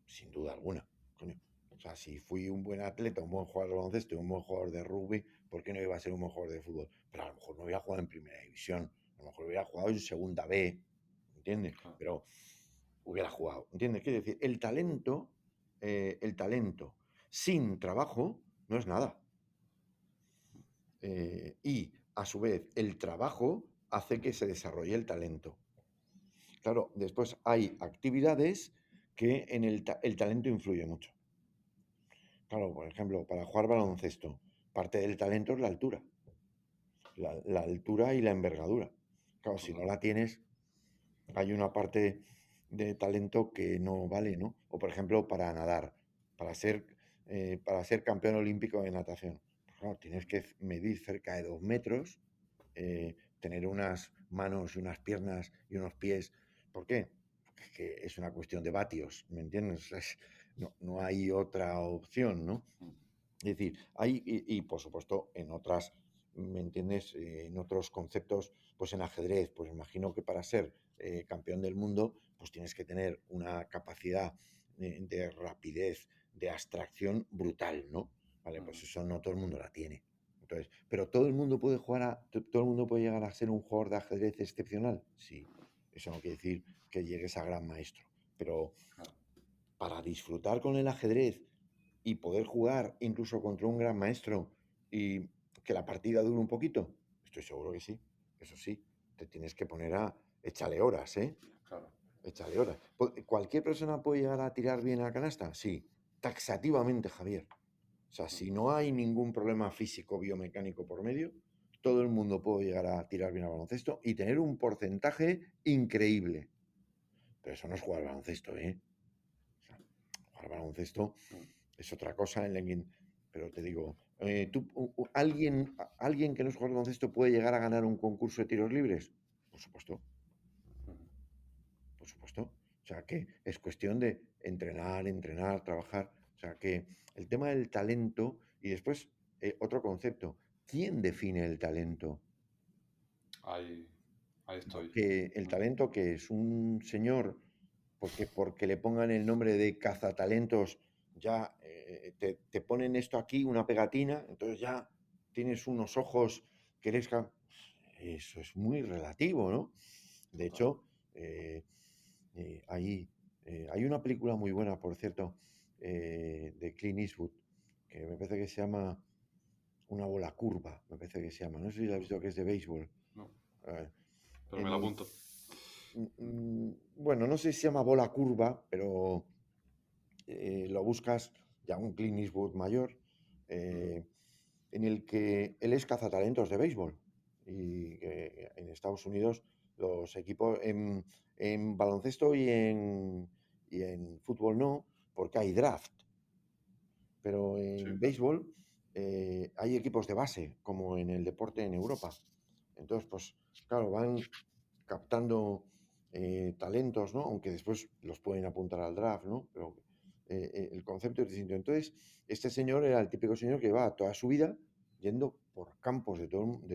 A: Sin duda alguna. Coño. O sea, si fui un buen atleta, un buen jugador de baloncesto y un buen jugador de rugby, ¿por qué no iba a ser un buen jugador de fútbol? Pero a lo mejor no hubiera jugado en primera división, a lo mejor hubiera jugado en segunda B, ¿entiendes? Pero hubiera jugado, ¿entiendes? Quiere decir, el talento sin trabajo no es nada. Y a su vez el trabajo hace que se desarrolle el talento. Claro, después hay actividades que en el talento influye mucho. Claro, por ejemplo, para jugar baloncesto, parte del talento es la altura. La altura y la envergadura. Claro, si no la tienes, hay una parte de talento que no vale, ¿no? O por ejemplo, para nadar, para ser, para ser campeón olímpico de natación. Claro, tienes que medir cerca de 2 metros, tener unas manos y unas piernas y unos pies. ¿Por qué? Porque es que es una cuestión de vatios, ¿me entiendes? No hay otra opción, ¿no? Es decir, y por supuesto en otras, ¿me entiendes? En otros conceptos, pues en ajedrez, pues imagino que para ser campeón del mundo, pues tienes que tener una capacidad de rapidez, de abstracción brutal, ¿no? Vale, pues eso no todo el mundo la tiene. Entonces, pero todo el mundo puede todo el mundo puede llegar a ser un jugador de ajedrez excepcional. Sí, eso no quiere decir que llegues a gran maestro, pero para disfrutar con el ajedrez y poder jugar incluso contra un gran maestro y que la partida dure un poquito, estoy seguro que sí. Eso sí, te tienes que poner a échale horas, ¿eh?
E: Claro.
A: Échale horas. ¿Cualquier persona puede llegar a tirar bien a la canasta? Sí, taxativamente, Javier. O sea, si no hay ningún problema físico biomecánico por medio, todo el mundo puede llegar a tirar bien al baloncesto y tener un porcentaje increíble. Pero eso no es jugar al baloncesto, ¿eh? O sea, jugar al baloncesto es otra cosa pero te digo, ¿alguien que no es jugador de baloncesto puede llegar a ganar un concurso de tiros libres? Por supuesto, por supuesto. O sea, que es cuestión de entrenar, trabajar. O sea, que el tema del talento y después otro concepto. ¿Quién define el talento?
E: Ahí estoy.
A: Que el talento que es un señor, porque le pongan el nombre de cazatalentos, ya te ponen esto aquí, una pegatina, entonces ya tienes unos ojos que eres... Eso es muy relativo, ¿no? De hecho, hay una película muy buena, por cierto, de Clint Eastwood, que me parece que se llama Una bola curva, me parece que se llama. No sé si la has visto, que es de béisbol.
E: No,
A: Eh,
E: pero
A: en
E: me la
A: el-
E: apunto.
A: bueno, no sé si se llama bola curva, pero lo buscas, ya un Clint Eastwood mayor, en el que él es cazatalentos de béisbol. Y en Estados Unidos los equipos en baloncesto y en fútbol no, porque hay draft. Pero
E: Sí.
A: en béisbol hay equipos de base, como en el deporte en Europa. Entonces, pues claro, van captando talentos, ¿no? Aunque después los pueden apuntar al draft, ¿no? Pero el concepto es distinto. Entonces, este señor era el típico señor que llevaba toda su vida yendo por campos de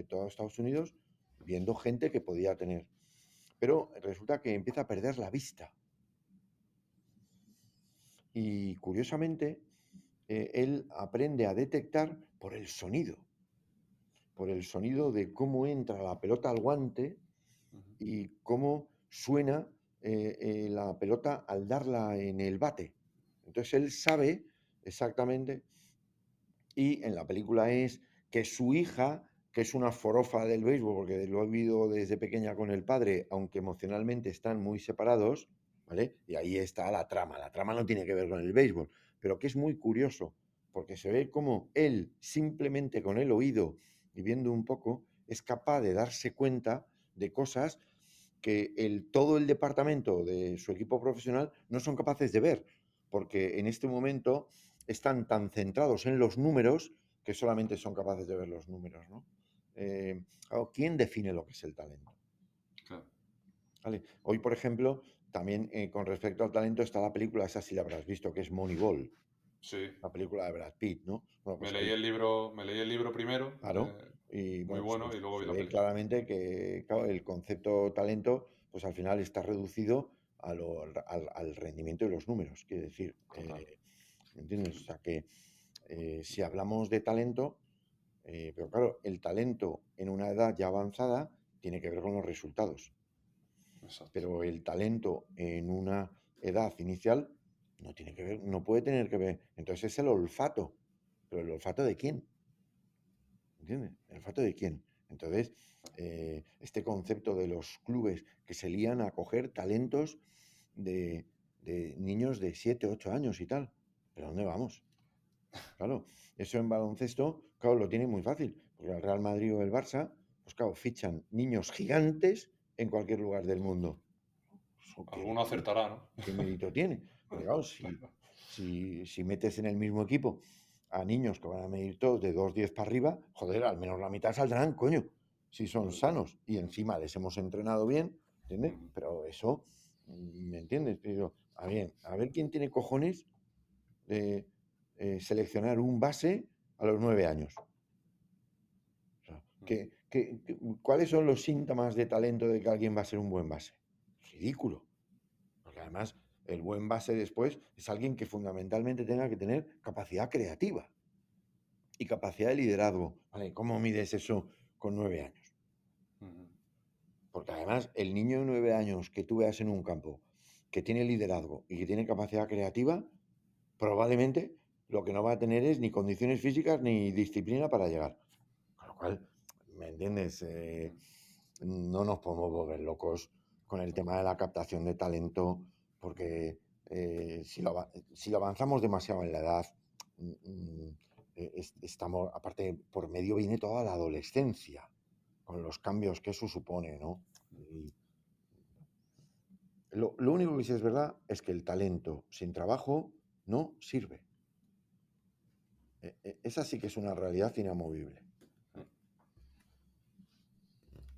A: todo Estados Unidos, viendo gente que podía tener. Pero resulta que empieza a perder la vista. Y curiosamente, él aprende a detectar por el sonido de cómo entra la pelota al guante y cómo suena la pelota al darla en el bate. Entonces él sabe exactamente, y en la película es que su hija que es una forofa del béisbol, porque lo he vivido desde pequeña con el padre, aunque emocionalmente están muy separados, ¿vale? Y ahí está la trama. La trama no tiene que ver con el béisbol, pero que es muy curioso, porque se ve como él, simplemente con el oído y viendo un poco, es capaz de darse cuenta de cosas que todo el departamento de su equipo profesional no son capaces de ver, porque en este momento están tan centrados en los números que solamente son capaces de ver los números, ¿no? Claro, ¿quién define lo que es el talento?
D: Claro.
A: ¿Vale? Hoy, por ejemplo, también con respecto al talento está la película, esa sí la habrás visto, que es Moneyball,
E: Sí.
A: la película de Brad Pitt, ¿no? Bueno,
E: Me
A: pues
E: leí
A: ahí,
E: el libro primero,
A: claro, y
E: muy
A: bueno,
E: bueno, y luego vi
A: se
E: la
A: ve
E: peli.
A: claramente que claro, el concepto talento, pues al final está reducido al rendimiento de los números. Quiere decir,
E: Total.
A: ¿me entiendes? O sea que si hablamos de talento, pero claro, el talento en una edad ya avanzada tiene que ver con los resultados,
E: Exacto.
A: pero el talento en una edad inicial no tiene que ver, no puede tener que ver. Entonces es el olfato, pero ¿el olfato de quién? ¿Entiendes? ¿El olfato de quién? Entonces, este concepto de los clubes que se lían a coger talentos de, de niños de 7, 8 años y tal. ¿Pero dónde vamos? Claro, eso en baloncesto, claro, lo tiene muy fácil, porque el Real Madrid o el Barça, pues claro, fichan niños gigantes en cualquier lugar del mundo. ¿Eso
E: Alguno acertará, ¿no?
A: qué mérito tiene? Porque claro, si metes en el mismo equipo a niños que van a medir todos de 2,10 para arriba, joder, al menos la mitad saldrán, coño, si son sanos. Y encima les hemos entrenado bien, ¿entiendes?
E: Ujú.
A: Pero eso, ¿me entiendes? Pero, a ver quién tiene cojones de seleccionar un base a los 9 años. O sea, ¿cuáles son los síntomas de talento de que alguien va a ser un buen base? Ridículo. Porque además, el buen base después es alguien que fundamentalmente tenga que tener capacidad creativa y capacidad de liderazgo. ¿Vale? ¿Cómo mides eso con 9 años?
E: Ujú.
A: Porque además, el niño de 9 años que tú veas en un campo que tiene liderazgo y que tiene capacidad creativa, probablemente lo que no va a tener es ni condiciones físicas ni disciplina para llegar. Con lo cual, ¿me entiendes? No nos podemos volver locos con el tema de la captación de talento, porque si lo avanzamos demasiado en la edad, estamos, aparte, por medio viene toda la adolescencia, con los cambios que eso supone, ¿no? Y lo único que sí es verdad es que el talento sin trabajo no sirve. Esa sí que es una realidad inamovible.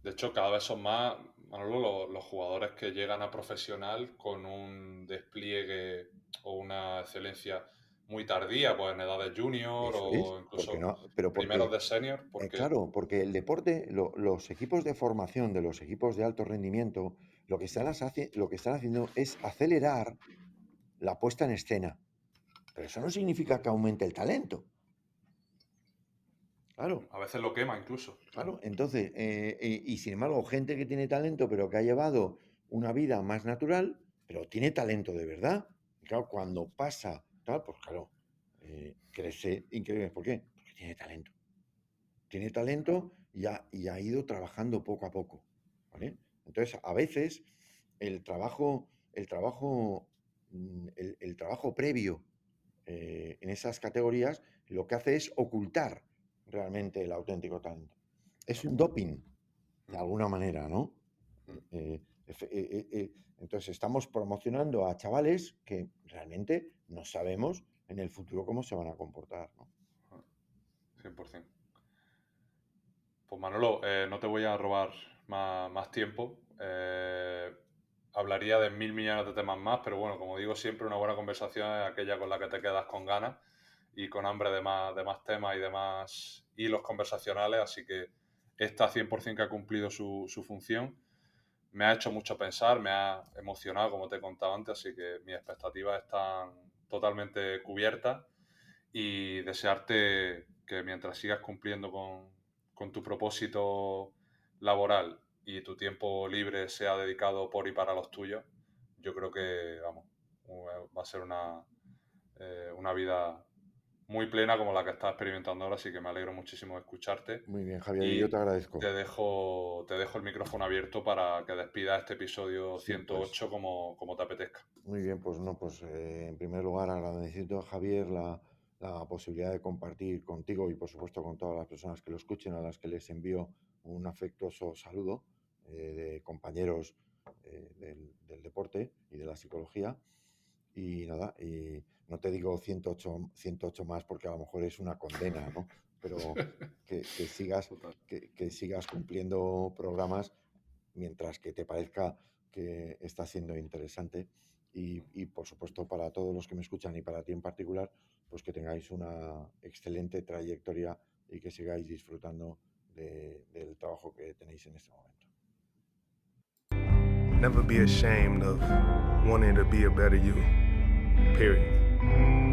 E: De hecho, cada vez son más, Manolo, los jugadores que llegan a profesional con un despliegue o una excelencia muy tardía, pues en edades junior
A: Eso es,
E: o
A: porque
E: incluso
A: no, pero
E: primeros
A: porque,
E: de senior, porque
A: claro, porque el deporte, los equipos de formación de los equipos de alto rendimiento, lo que están haciendo es acelerar la puesta en escena. Pero eso no significa que aumente el talento. Claro,
E: a veces lo quema incluso.
A: claro. Entonces, y sin embargo, gente que tiene talento, pero que ha llevado una vida más natural, pero tiene talento de verdad. Y claro, cuando pasa, tal, pues claro, crece increíble. ¿Por qué? Porque tiene talento. Tiene talento y ha ido trabajando poco a poco, ¿vale? Entonces, a veces el trabajo previo en esas categorías lo que hace es ocultar realmente el auténtico talento. Es un doping, de alguna manera, ¿no? Entonces estamos promocionando a chavales que realmente no sabemos en el futuro cómo se van a comportar, ¿no?
E: 100%. Pues Manolo, no te voy a robar más tiempo. Hablaría de mil millones de temas más, pero bueno, como digo siempre, una buena conversación es aquella con la que te quedas con ganas y con hambre de más temas y de más hilos conversacionales, así que esta 100% que ha cumplido su función. Me ha hecho mucho pensar, me ha emocionado, como te he contado antes, así que mis expectativas están totalmente cubiertas y desearte que mientras sigas cumpliendo con tu propósito laboral y tu tiempo libre sea dedicado por y para los tuyos, yo creo que, vamos, va a ser una vida muy plena como la que estás experimentando ahora, así que me alegro muchísimo de escucharte.
A: Muy bien, Javier,
E: Y
A: yo te agradezco.
E: te dejo el micrófono abierto para que despidas este episodio
A: Sí,
E: 108 como te apetezca.
A: Muy bien, pues no, pues en primer lugar agradecido a Javier la posibilidad de compartir contigo y por supuesto con todas las personas que lo escuchen, a las que les envío un afectuoso saludo de compañeros del deporte y de la psicología. Y nada, y no te digo 108 más porque a lo mejor es una condena, ¿no? Pero que sigas, que sigas cumpliendo programas mientras que te parezca que está siendo interesante. Y por supuesto para todos los que me escuchan y para ti en particular, pues que tengáis una excelente trayectoria y que sigáis disfrutando del trabajo que tenéis en este momento.
C: Never be ashamed of wanting to be a better you. Period.